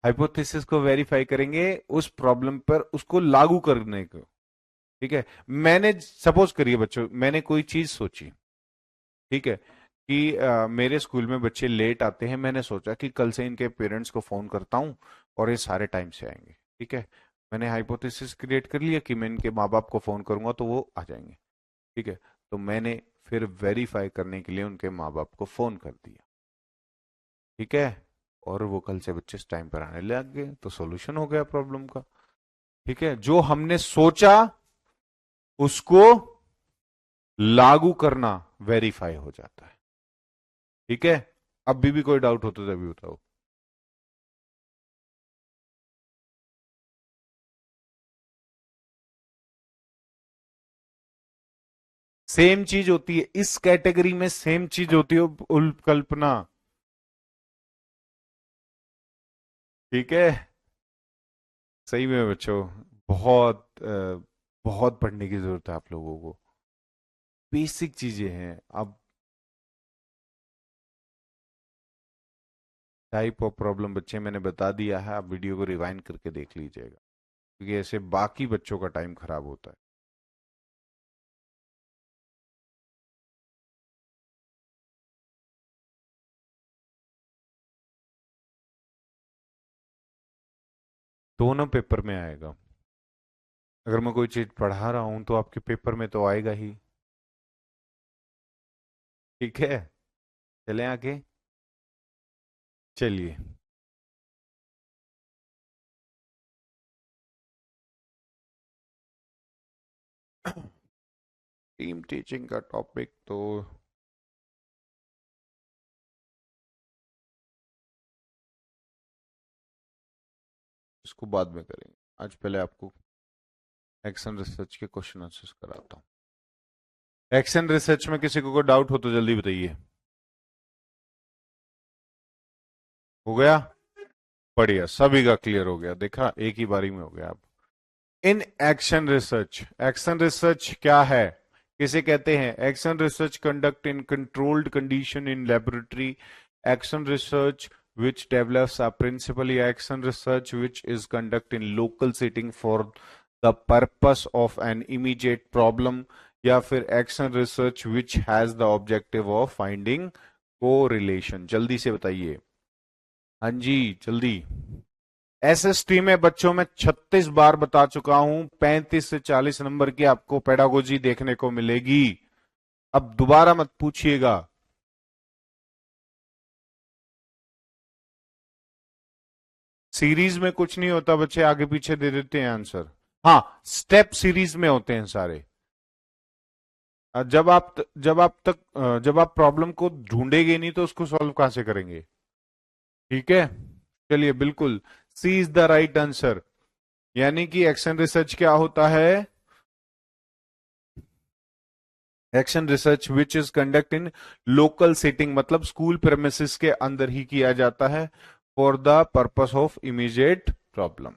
हाइपोथेसिस को वेरीफाई करेंगे उस प्रॉब्लम पर उसको लागू करने को। ठीक है, मैंने सपोज करिए बच्चों, मैंने कोई चीज सोची। ठीक है, कि मेरे स्कूल में बच्चे लेट आते हैं, मैंने सोचा कि कल से इनके पेरेंट्स को फोन करता हूं और ये सारे टाइम से आएंगे। ठीक है, मैंने हाइपोथेसिस क्रिएट कर लिया कि मैं इनके माँ बाप को फोन करूंगा तो वो आ जाएंगे। ठीक है, तो मैंने फिर वेरीफाई करने के लिए उनके माँ बाप को फोन कर दिया। ठीक है, और वो कल से बच्चे इस टाइम पर आने लग गए, तो सॉल्यूशन हो गया प्रॉब्लम का। ठीक है, जो हमने सोचा उसको लागू करना वेरीफाई हो जाता है। ठीक है, अभी भी कोई डाउट हो तो तभी बताओ। सेम चीज होती है इस कैटेगरी में, सेम चीज होती है कल्पना। ठीक है, सही में बच्चों, बहुत बहुत पढ़ने की जरूरत है आप लोगों को। बेसिक चीजें हैं। अब टाइप ऑफ प्रॉब्लम बच्चे मैंने बता दिया है, आप वीडियो को रिवाइंड करके देख लीजिएगा, क्योंकि ऐसे बाकी बच्चों का टाइम खराब होता है। दोनों पेपर में आएगा। अगर मैं कोई चीज पढ़ा रहा हूं तो आपके पेपर में तो आएगा ही। ठीक है, चलें आगे। चलिए, टीम टीचिंग का टॉपिक तो इसको बाद में करेंगे। आज पहले आपको एक्शन रिसर्च के क्वेश्चन आंसर्स कराता हूँ। एक्शन रिसर्च में किसी को कोई डाउट हो तो जल्दी बताइए। हो गया, बढ़िया, सभी का क्लियर हो गया, देखा एक ही बारी में हो गया। अब in action research, action research क्या है, किसे कहते हैं। Action research conduct in controlled condition in laboratory. Action research which develops are principally action research which is conduct in local setting for the purpose of an immediate problem, या फिर action research which has the objective of finding correlation। जल्दी से बताइए, हाँ जी जल्दी। SST में बच्चों में 36 बार बता चुका हूं, 35 से 40 नंबर की आपको पेडागोजी देखने को मिलेगी। अब दोबारा मत पूछिएगा। सीरीज में कुछ नहीं होता बच्चे, आगे पीछे दे देते हैं आंसर। हाँ, स्टेप सीरीज में होते हैं सारे। जब आप प्रॉब्लम को ढूंढेंगे नहीं तो उसको सॉल्व कहां से करेंगे। ठीक है, चलिए बिल्कुल, सी इज द राइट आंसर। यानी कि एक्शन रिसर्च क्या होता है? Action research which is conduct in local setting, मतलब स्कूल प्रेमिसेस के अंदर ही किया जाता है, for the purpose of immediate problem,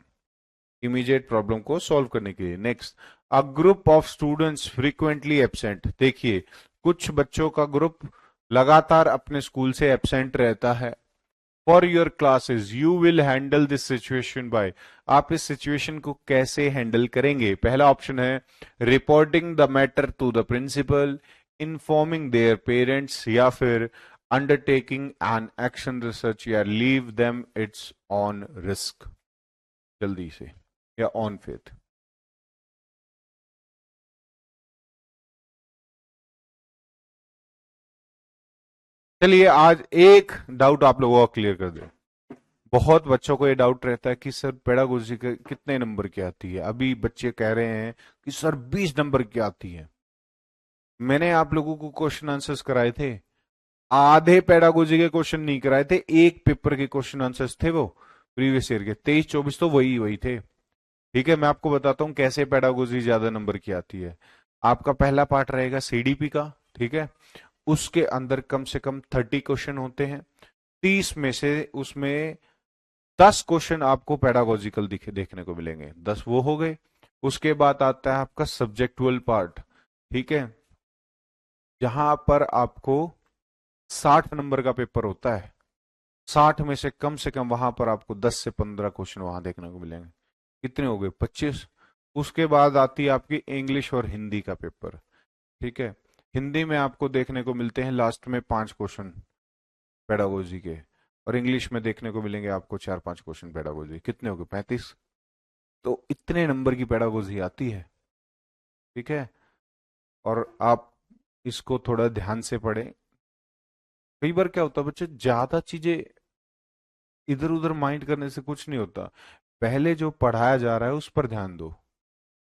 immediate problem को सॉल्व करने के लिए। Next, a group of students frequently absent. देखिए, कुछ बच्चों का ग्रुप लगातार अपने स्कूल से एब्सेंट रहता है। For your classes you will handle this situation bye, आप इस सिचुएशन को कैसे हैंडल करेंगे? पहला ऑप्शन है reporting the matter to the principal, informing their parents, या फिर अंडरटेकिंग एन एक्शन रिसर्च, या leave them it's on risk. जल्दी से, या ऑन फेथ। चलिए आज एक डाउट आप लोगों का क्लियर कर दे। बहुत बच्चों को ये डाउट रहता है कि सर पेडागोजी के कितने नंबर की आती है? अभी बच्चे कह रहे हैं कि सर 20 नंबर की आती है। मैंने आप लोगों को क्वेश्चन आंसर्स कराए थे, आधे पेडागोजी के क्वेश्चन नहीं कराए थे, एक पेपर के क्वेश्चन आंसर्स थे वो, प्रीवियस ईयर के 23-24 तो वही वही थे। ठीक है, मैं आपको बताता हूँ कैसे पेडागोजी ज्यादा नंबर की आती है। आपका पहला पार्ट रहेगा सीडीपी का, ठीक है, उसके अंदर कम से कम 30 क्वेश्चन होते हैं। 30 में से उसमें 10 क्वेश्चन आपको पेडागोजिकल देखने को मिलेंगे, 10 वो हो गए। उसके बाद आता है आपका सब्जेक्टुअल पार्ट, ठीक है, जहां पर आपको 60 नंबर का पेपर होता है। 60 में से कम वहां पर आपको 10 से 15 क्वेश्चन वहां देखने को मिलेंगे। कितने हो गए? 25। उसके बाद आती है आपकी इंग्लिश और हिंदी का पेपर, ठीक है। हिंदी में आपको देखने को मिलते हैं लास्ट में 5 क्वेश्चन पेडागोजी के, और इंग्लिश में देखने को मिलेंगे आपको 4-5 क्वेश्चन पेडागोजी। कितने हो गए? 35। तो इतने नंबर की पेडागोजी आती है, ठीक है। और आप इसको थोड़ा ध्यान से पढ़ें। कई बार क्या होता है, बच्चे ज्यादा चीजें इधर उधर माइंड करने से कुछ नहीं होता। पहले जो पढ़ाया जा रहा है उस पर ध्यान दो।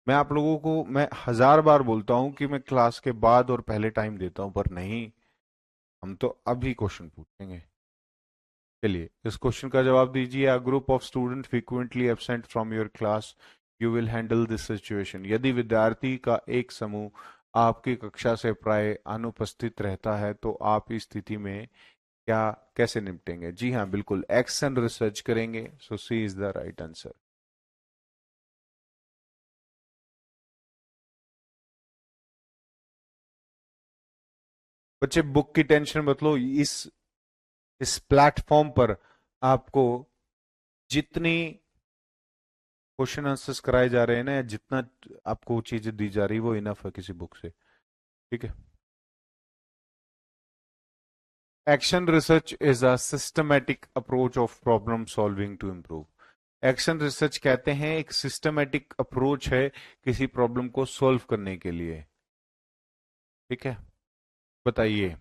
मैं आप लोगों को मैं 1000 बार बोलता हूं कि मैं क्लास के बाद और पहले टाइम देता हूं, पर नहीं, हम तो अभी क्वेश्चन पूछेंगे। चलिए इस क्वेश्चन का जवाब दीजिए। A group of student frequently absent from your class, you will handle this situation. यदि विद्यार्थी का एक समूह आपकी कक्षा से प्राय अनुपस्थित रहता है तो आप इस स्थिति में क्या कैसे निपटेंगे? जी हाँ, बिल्कुल, एक्शन रिसर्च करेंगे। सो सी इज द राइट आंसर। बच्चे बुक की टेंशन मत लो। इस प्लेटफॉर्म पर आपको जितनी क्वेश्चन आंसर्स कराए जा रहे हैं ना, या जितना आपको चीजें दी जा रही है, वो इनफ है किसी बुक से, ठीक है। Action research is a systematic approach of problem solving to improve. Action research कहते हैं एक सिस्टमैटिक अप्रोच है किसी प्रॉब्लम को सॉल्व करने के लिए, ठीक है। बताइए,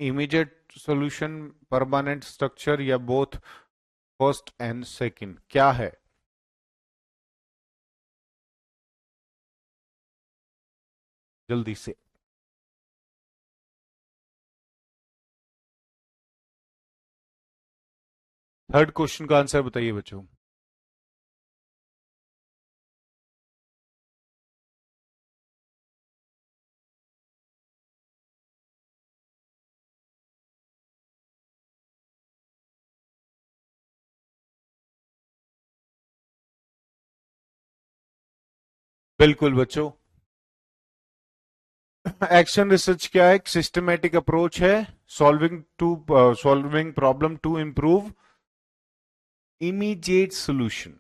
इमीडिएट सॉल्यूशन, परमानेंट स्ट्रक्चर, या बोथ फर्स्ट एंड सेकंड, क्या है? जल्दी से। थर्ड क्वेश्चन का आंसर बताइए बच्चों। बिल्कुल बच्चों, एक्शन रिसर्च क्या है? एक सिस्टमैटिक अप्रोच है solving problem to improve immediate solution,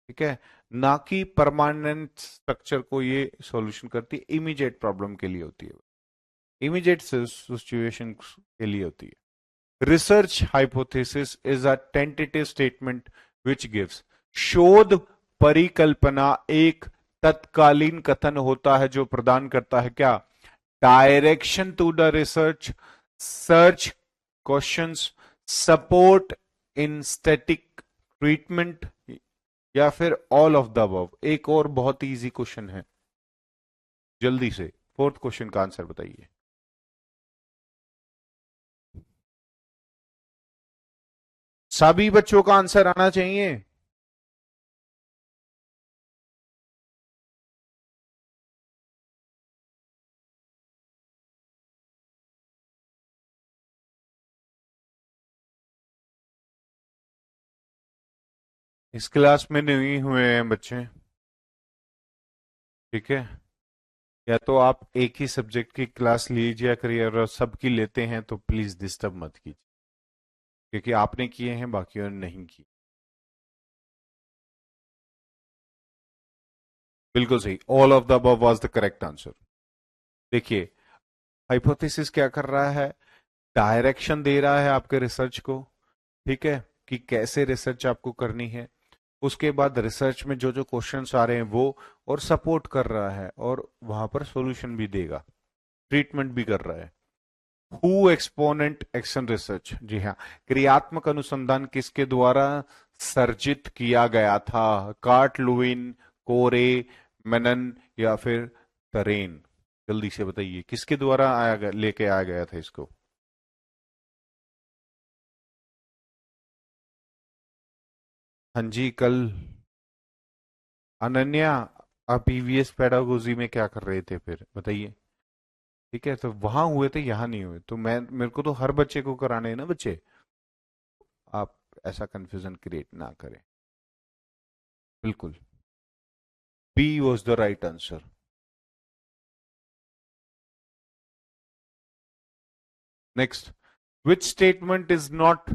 ठीक है। ना कि परमानेंट स्ट्रक्चर को ये सॉल्यूशन करती है, इमीडिएट प्रॉब्लम के लिए होती है, इमीडिएट सिचुएशन के लिए होती है। Research hypothesis is a tentative statement which gives, शोध परिकल्पना एक तत्कालीन कथन होता है जो प्रदान करता है क्या? Direction to the research, search questions, support in static treatment, या फिर ऑल ऑफ द अबव। एक और बहुत इजी क्वेश्चन है, जल्दी से फोर्थ क्वेश्चन का आंसर बताइए। सभी बच्चों का आंसर आना चाहिए। इस क्लास में नहीं हुए हैं बच्चे, ठीक है। या तो आप एक ही सब्जेक्ट की क्लास लीजिए करिए, और सबकी लेते हैं तो प्लीज डिस्टर्ब मत कीजिए, क्योंकि आपने किए हैं बाकियों ने नहीं किए। बिल्कुल सही, all of the above was the correct answer. देखिए, हाइपोथेसिस क्या कर रहा है, डायरेक्शन दे रहा है आपके रिसर्च को, ठीक है, कि कैसे रिसर्च आपको करनी है। उसके बाद रिसर्च में जो जो क्वेश्चंस आ रहे हैं वो, और सपोर्ट कर रहा है, और वहां पर सॉल्यूशन भी देगा, ट्रीटमेंट भी कर रहा है। हु एक्सपोनेंट एक्शन रिसर्च, जी हाँ, क्रियात्मक अनुसंधान किसके द्वारा सर्जित किया गया था? कार्ट लुइन, कोरे, मेनन, या फिर तरेन? जल्दी से बताइए, किसके द्वारा आया गया, लेके आया गया था इसको? हाँ जी, कल अनन्या, आप ईवीएस पेडागोजी में क्या कर रहे थे फिर बताइए? ठीक है, तो वहां हुए थे, यहाँ नहीं हुए, तो मैं, मेरे को तो हर बच्चे को कराने हैं ना बच्चे। आप ऐसा कंफ्यूजन क्रिएट ना करें। बिल्कुल, B was the right answer. Next, which statement is not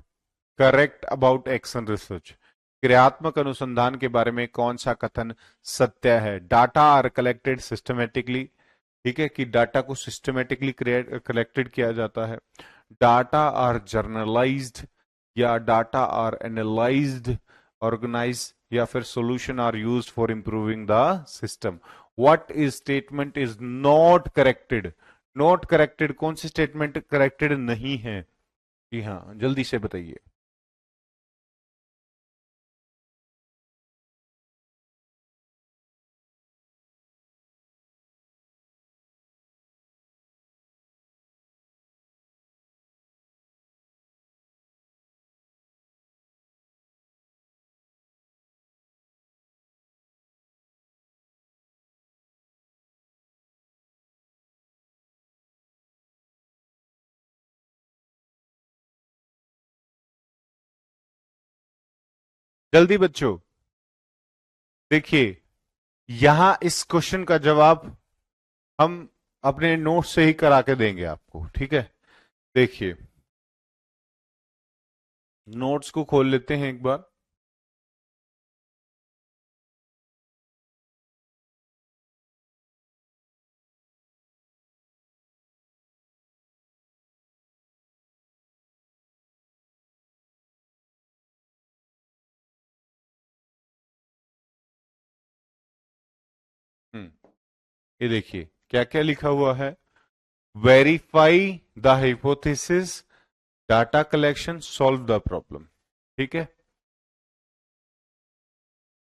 correct about action research? क्रियात्मक अनुसंधान के बारे में कौन सा कथन सत्य है? डाटा आर कलेक्टेड सिस्टमेटिकली, ठीक है, कि डाटा को सिस्टमेटिकली कलेक्टेड किया जाता है। डाटा आर जर्नलाइज्ड, या डाटा आर एनालाइज्ड, ऑर्गेनाइज, या फिर solution are used for improving the system? What is statement is not corrected? Not corrected, कौन सी स्टेटमेंट करेक्टेड नहीं है? जी हाँ, जल्दी से बताइए। जल्दी बच्चों, देखिए, यहां इस क्वेश्चन का जवाब हम अपने नोट से ही करा के देंगे आपको, ठीक है। देखिए, नोट्स को खोल लेते हैं एक बार। ये देखिए क्या क्या लिखा हुआ है। Verify the hypothesis, data collection, solve the problem, ठीक है,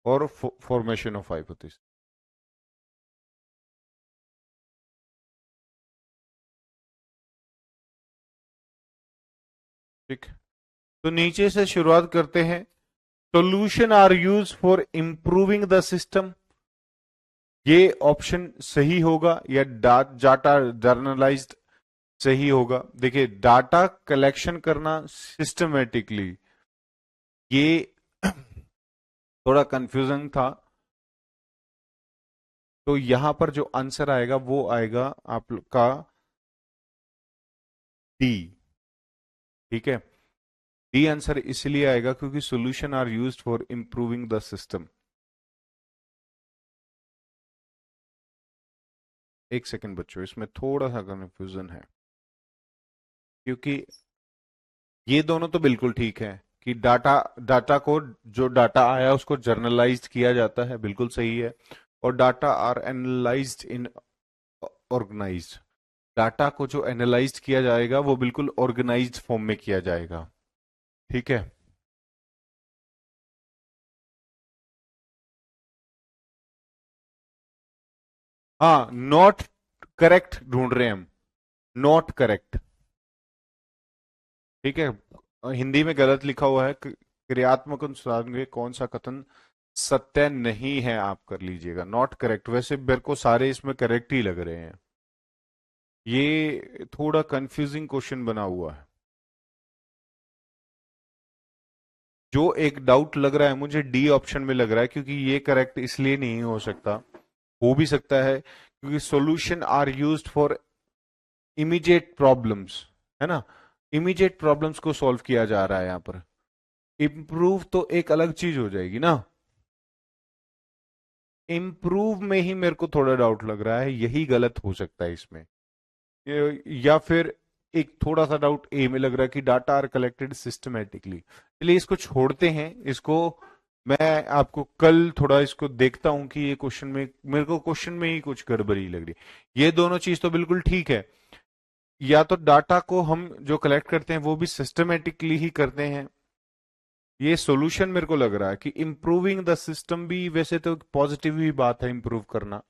और फॉर्मेशन ऑफ हाइपोथेसिस। ठीक, तो नीचे से शुरुआत करते हैं। Solution are use for improving the system, ये ऑप्शन सही होगा, या डाटा जर्नलाइज्ड सही होगा? देखिए, डाटा कलेक्शन करना सिस्टमेटिकली, ये थोड़ा कंफ्यूजन था, तो यहां पर जो आंसर आएगा वो आएगा आपका डी, ठीक है। डी आंसर इसलिए आएगा क्योंकि solution are used for improving the system. एक सेकंड बच्चों, इसमें थोड़ा सा कंफ्यूजन है, क्योंकि ये दोनों तो बिल्कुल ठीक है कि डाटा डाटा को, जो डाटा आया उसको जर्नलाइज्ड किया जाता है, बिल्कुल सही है। और data are analysed in organised, data को जो एनालाइज्ड किया जाएगा वो बिल्कुल ऑर्गेनाइज्ड फॉर्म में किया जाएगा, ठीक है। हाँ, नॉट करेक्ट ढूंढ रहे हैं हम, नॉट करेक्ट, ठीक है। हिंदी में गलत लिखा हुआ है, क्रियात्मक अनुसंधान में कौन सा कथन सत्य नहीं है, आप कर लीजिएगा नॉट करेक्ट। वैसे मेरे को सारे इसमें करेक्ट ही लग रहे हैं, ये थोड़ा कंफ्यूजिंग क्वेश्चन बना हुआ है। जो एक डाउट लग रहा है मुझे, डी ऑप्शन में लग रहा है, क्योंकि ये करेक्ट इसलिए नहीं हो सकता, हो भी सकता है क्योंकि solution are used for immediate problems, है ना, इमीडिएट प्रॉब्लम्स को सॉल्व किया जा रहा है यहाँ पर। इम्प्रूव तो एक अलग चीज हो जाएगी ना, इम्प्रूव में ही मेरे को थोड़ा डाउट लग रहा है, यही गलत हो सकता है इसमें। या फिर एक थोड़ा सा डाउट ए में लग रहा है कि डाटा आर कलेक्टेड सिस्टमेटिकली। चलिए इसको छोड़ते हैं, इसको मैं आपको कल थोड़ा इसको देखता हूं कि ये क्वेश्चन में, मेरे को क्वेश्चन में ही कुछ गड़बड़ी लग रही है। ये दोनों चीज तो बिल्कुल ठीक है, या तो डाटा को हम जो कलेक्ट करते हैं वो भी सिस्टमेटिकली ही करते हैं। ये सॉल्यूशन मेरे को लग रहा है कि इंप्रूविंग द सिस्टम भी वैसे तो पॉजिटिव ही बात है, इंप्रूव करना,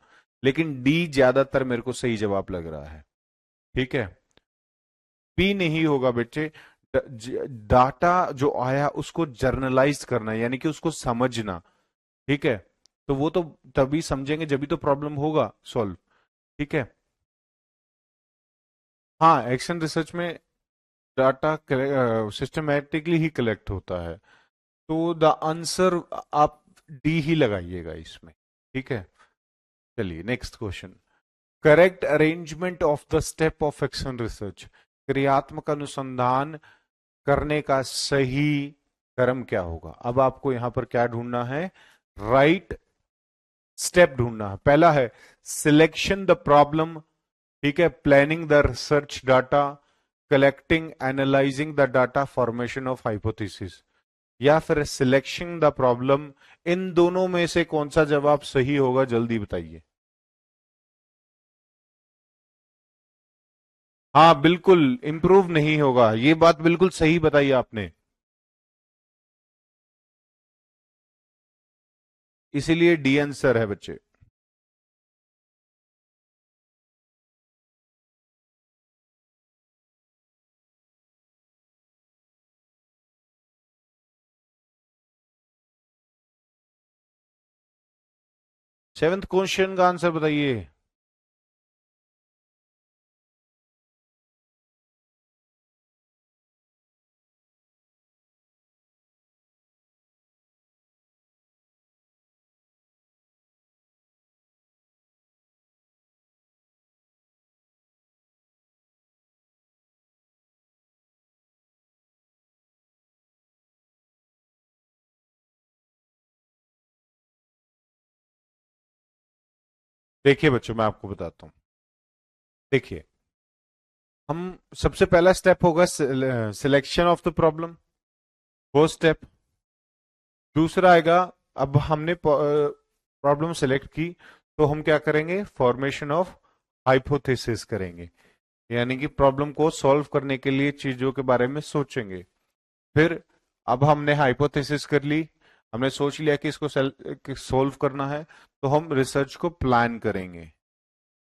लेकिन डी ज्यादातर मेरे को सही जवाब लग रहा है। ठीक है, बी नहीं होगा बच्चे। डाटा जो आया उसको जर्नलाइज करना, यानी कि उसको समझना। ठीक है, तो वो तो तभी समझेंगे जब भी तो प्रॉब्लम होगा सॉल्व। ठीक है, हाँ एक्शन रिसर्च में डाटा सिस्टमेटिकली ही कलेक्ट होता है, तो द आंसर आप डी ही लगाइएगा इसमें। ठीक है, चलिए next question. Correct arrangement of the step of action research, क्रियात्मक अनुसंधान करने का सही क्रम क्या होगा। अब आपको यहां पर क्या ढूंढना है, राइट स्टेप ढूंढना है। पहला है सिलेक्शन द प्रॉब्लम, ठीक है, planning the research data, collecting analysing the data, formation of hypothesis, या फिर सिलेक्शन द प्रॉब्लम। इन दोनों में से कौन सा जवाब सही होगा, जल्दी बताइए। हाँ बिल्कुल, इंप्रूव नहीं होगा, ये बात बिल्कुल सही बताई आपने, इसीलिए डी आंसर है बच्चे। सेवेंथ क्वेश्चन का आंसर बताइए। देखिए बच्चों, मैं आपको बताता हूं। देखिए, हम सबसे पहला स्टेप होगा सिलेक्शन ऑफ द प्रॉब्लम, वो स्टेप। दूसरा आएगा, अब हमने प्रॉब्लम सेलेक्ट की, तो हम क्या करेंगे, फॉर्मेशन ऑफ हाइपोथेसिस करेंगे, यानी कि प्रॉब्लम को सॉल्व करने के लिए चीजों के बारे में सोचेंगे। फिर अब हमने हाइपोथेसिस कर ली, हमने सोच लिया कि इसको सॉल्व करना है, तो हम रिसर्च को प्लान करेंगे।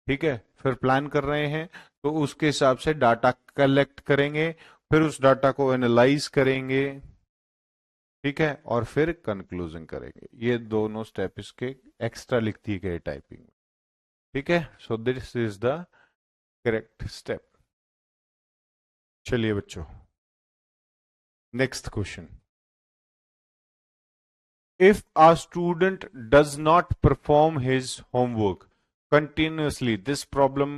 ठीक है, फिर प्लान कर रहे हैं तो उसके हिसाब से डाटा कलेक्ट करेंगे, फिर उस डाटा को एनालाइज करेंगे। ठीक है, और फिर कंक्लूजन करेंगे। ये दोनों स्टेप इसके एक्स्ट्रा लिख दिए गए टाइपिंग में। ठीक है, so this is the correct step. चलिए बच्चों, next question. If a student does not perform his homework continuously, this problem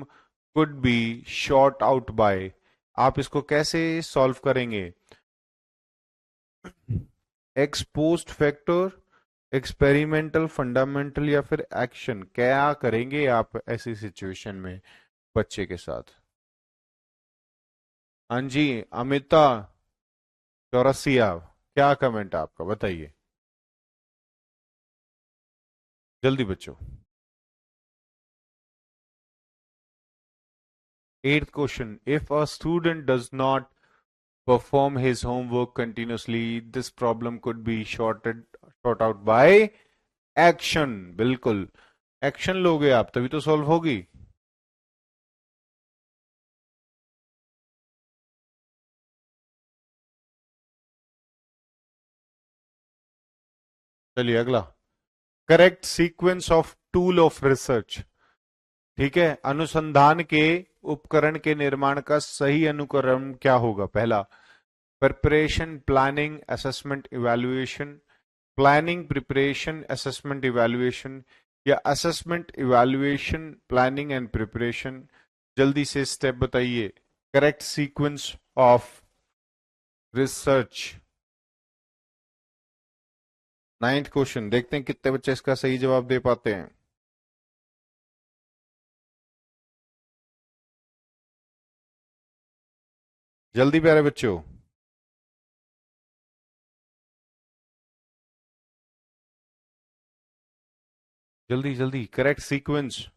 could be short out by, आप इसको कैसे सॉल्व करेंगे, x post factor, experimental, fundamental, या फिर एक्शन, क्या करेंगे आप ऐसी सिचुएशन में बच्चे के साथ। हाँ जी, अमिता चौरसिया, क्या कमेंट आपका, बताइए जल्दी बच्चों। Eighth question, if a student does not perform his homework continuously, this problem could be short out by action। बिल्कुल, एक्शन लोगे आप तभी तो सॉल्व होगी। चलिए अगला, correct sequence of tool of research. ठीक है, अनुसंधान के उपकरण के निर्माण का सही अनुक्रम क्या होगा? पहला, preparation, planning, assessment, evaluation, planning, preparation, assessment, evaluation, या assessment, evaluation, planning and preparation. जल्दी से स्टेप बताइए, correct sequence of research. Ninth question, देखते हैं कितने बच्चे इसका सही जवाब दे पाते हैं। जल्दी प्यारे बच्चों, जल्दी जल्दी, करेक्ट सीक्वेंस।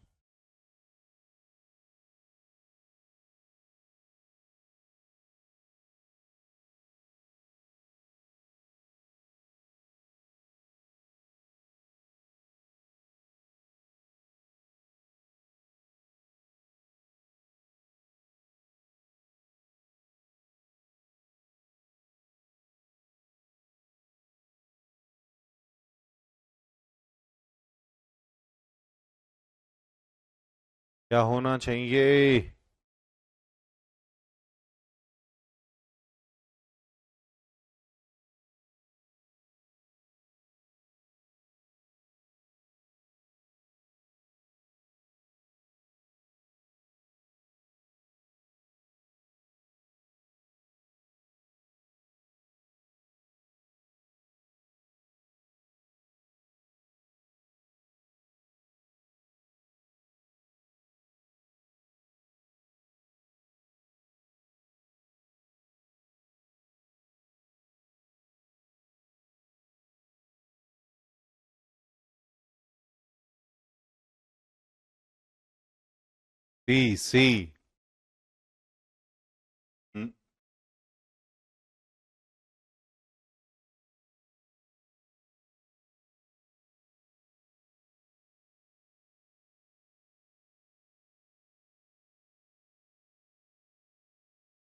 क्या होना चाहिए? C C.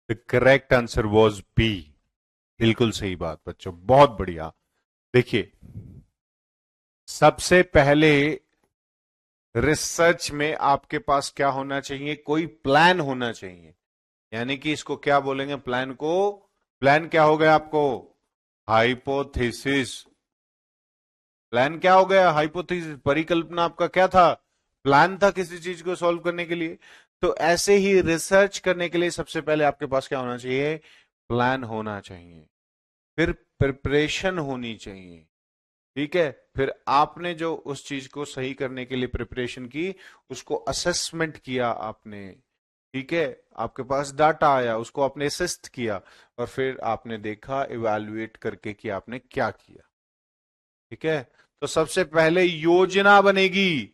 The correct answer was B. बिल्कुल सही बात बच्चों, बहुत बढ़िया। देखिए, सबसे पहले रिसर्च में आपके पास क्या होना चाहिए? कोई प्लान होना चाहिए। यानी कि इसको क्या बोलेंगे प्लान को? प्लान क्या हो गया आपको? हाइपोथेसिस। प्लान क्या हो गया? हाइपोथेसिस। परिकल्पना आपका क्या था? प्लान था किसी चीज को सॉल्व करने के लिए। तो ऐसे ही रिसर्च करने के लिए सबसे पहले आपके पास क्या होना चाहिए? प्लान होना चाहिए। फिर प्रिपरेशन होनी चाहिए। ठीक है, फिर आपने जो उस चीज को सही करने के लिए प्रिपरेशन की, उसको असेसमेंट किया आपने। ठीक है, आपके पास डाटा आया, उसको आपने असेस्ट किया, और फिर आपने देखा इवैल्यूएट करके कि आपने क्या किया। ठीक है, तो सबसे पहले योजना बनेगी,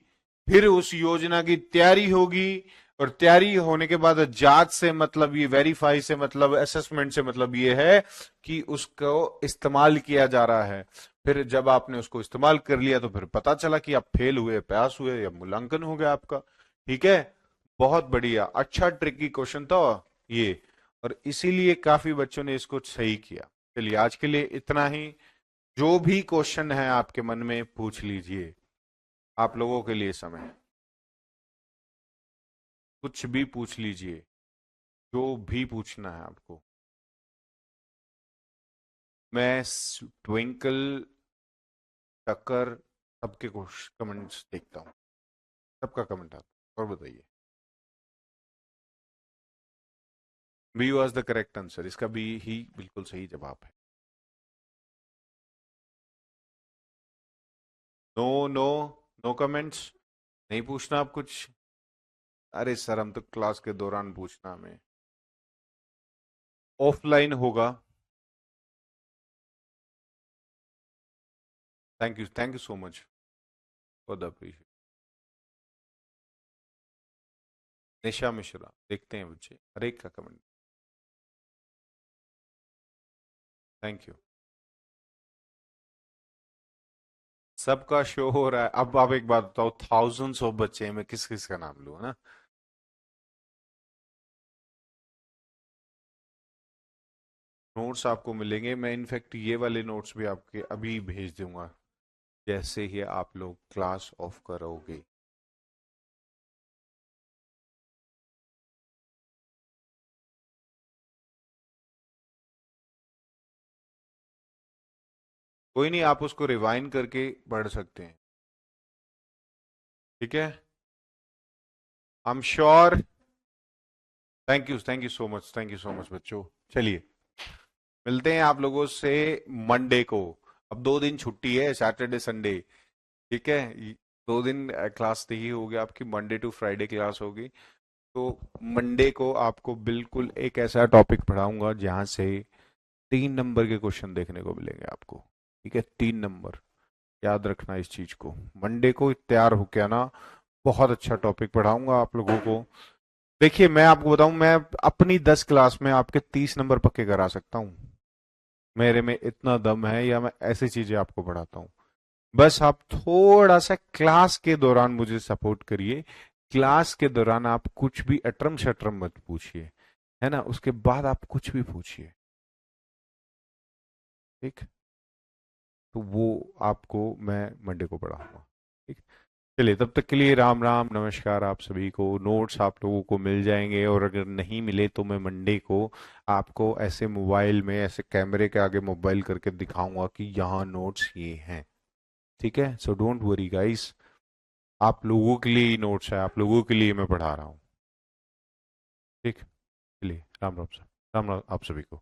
फिर उस योजना की तैयारी होगी, और तैयारी होने के बाद जांच से मतलब ये, वेरीफाई से मतलब, असेसमेंट से मतलब ये है कि उसको इस्तेमाल किया जा रहा है। फिर जब आपने उसको इस्तेमाल कर लिया तो फिर पता चला कि आप फेल हुए, पास हुए, या मूल्यांकन हो गया आपका। ठीक है, बहुत बढ़िया, अच्छा ट्रिकी क्वेश्चन था ये, और इसीलिए काफी बच्चों ने इसको सही किया। चलिए, आज के लिए इतना ही। जो भी क्वेश्चन है आपके मन में पूछ लीजिए, आप लोगों के लिए समय है। कुछ भी पूछ लीजिए, जो भी पूछना है आपको। मैं ट्विंकल, टक्कर, सबके कमेंट्स देखता हूँ, सबका कमेंट आता है। और बताइए, B was the correct answer, इसका बी ही बिल्कुल सही जवाब है। नो नो, नो कमेंट्स, नहीं पूछना आप कुछ? अरे सर, हम तो क्लास के दौरान पूछना हमें। ऑफलाइन होगा। Thank you so much for the appreciate. Nisha Mishra, देखते हैं बच्चे, हर एक का कमेंट। Thank you. सबका शो हो रहा है। अब आप एक बात बताओ, थाउजेंड्स ऑफ बच्चे हैं, मैं किस किस का नाम लूं, है ना? नोट्स आपको मिलेंगे, मैं इनफैक्ट ये वाले नोट्स भी आपके अभी भेज दूंगा। जैसे ही आप लोग क्लास ऑफ करोगे। कोई नहीं, आप उसको रिवाइंड करके पढ़ सकते हैं। ठीक है। I am sure. Thank you so much, thank you so much बच्चों। चलिए, मिलते हैं आप लोगों से मंडे को। अब 2 दिन छुट्टी है, सैटरडे संडे। ठीक है। 2 दिन क्लास नहीं होगी आपकी, मंडे टू फ्राइडे क्लास होगी। तो मंडे को आपको बिल्कुल एक ऐसा टॉपिक पढ़ाऊंगा जहां से 3 नंबर के क्वेश्चन देखने को मिलेंगे आपको। ठीक है, 3 नंबर। याद रखना इस चीज को। मंडे को तैयार होके आना। बहुत अच्छा टॉपिक पढ़ाऊंगा आप लोगों को। देखिए, मैं आपको बताऊं, मैं अपनी 10 क्लास में आपके 30 नंबर पक्के करा सकता हूँ। मेरे में इतना दम है, या मैं ऐसी चीजें आपको पढ़ाता हूँ। बस आप थोड़ा सा क्लास के दौरान मुझे सपोर्ट करिए। क्लास के दौरान आप कुछ भी अटरम शटरम मत पूछिए, है ना। उसके बाद आप कुछ भी पूछिए। ठीक। तो वो आपको मैं मंडे को पढ़ाऊंगा। ठीक। चलिए, तब तक के लिए राम राम नमस्कार आप सभी को। नोट्स आप लोगों को मिल जाएंगे, और अगर नहीं मिले तो मैं मंडे को आपको ऐसे मोबाइल में, ऐसे कैमरे के आगे मोबाइल करके दिखाऊंगा कि यहाँ नोट्स ये हैं। ठीक है, सो डोंट वरी गाइस। आप लोगों के लिए ही नोट्स है, आप लोगों के लिए मैं पढ़ा रहा हूँ। ठीक। चलिए, राम राम आप सभी को।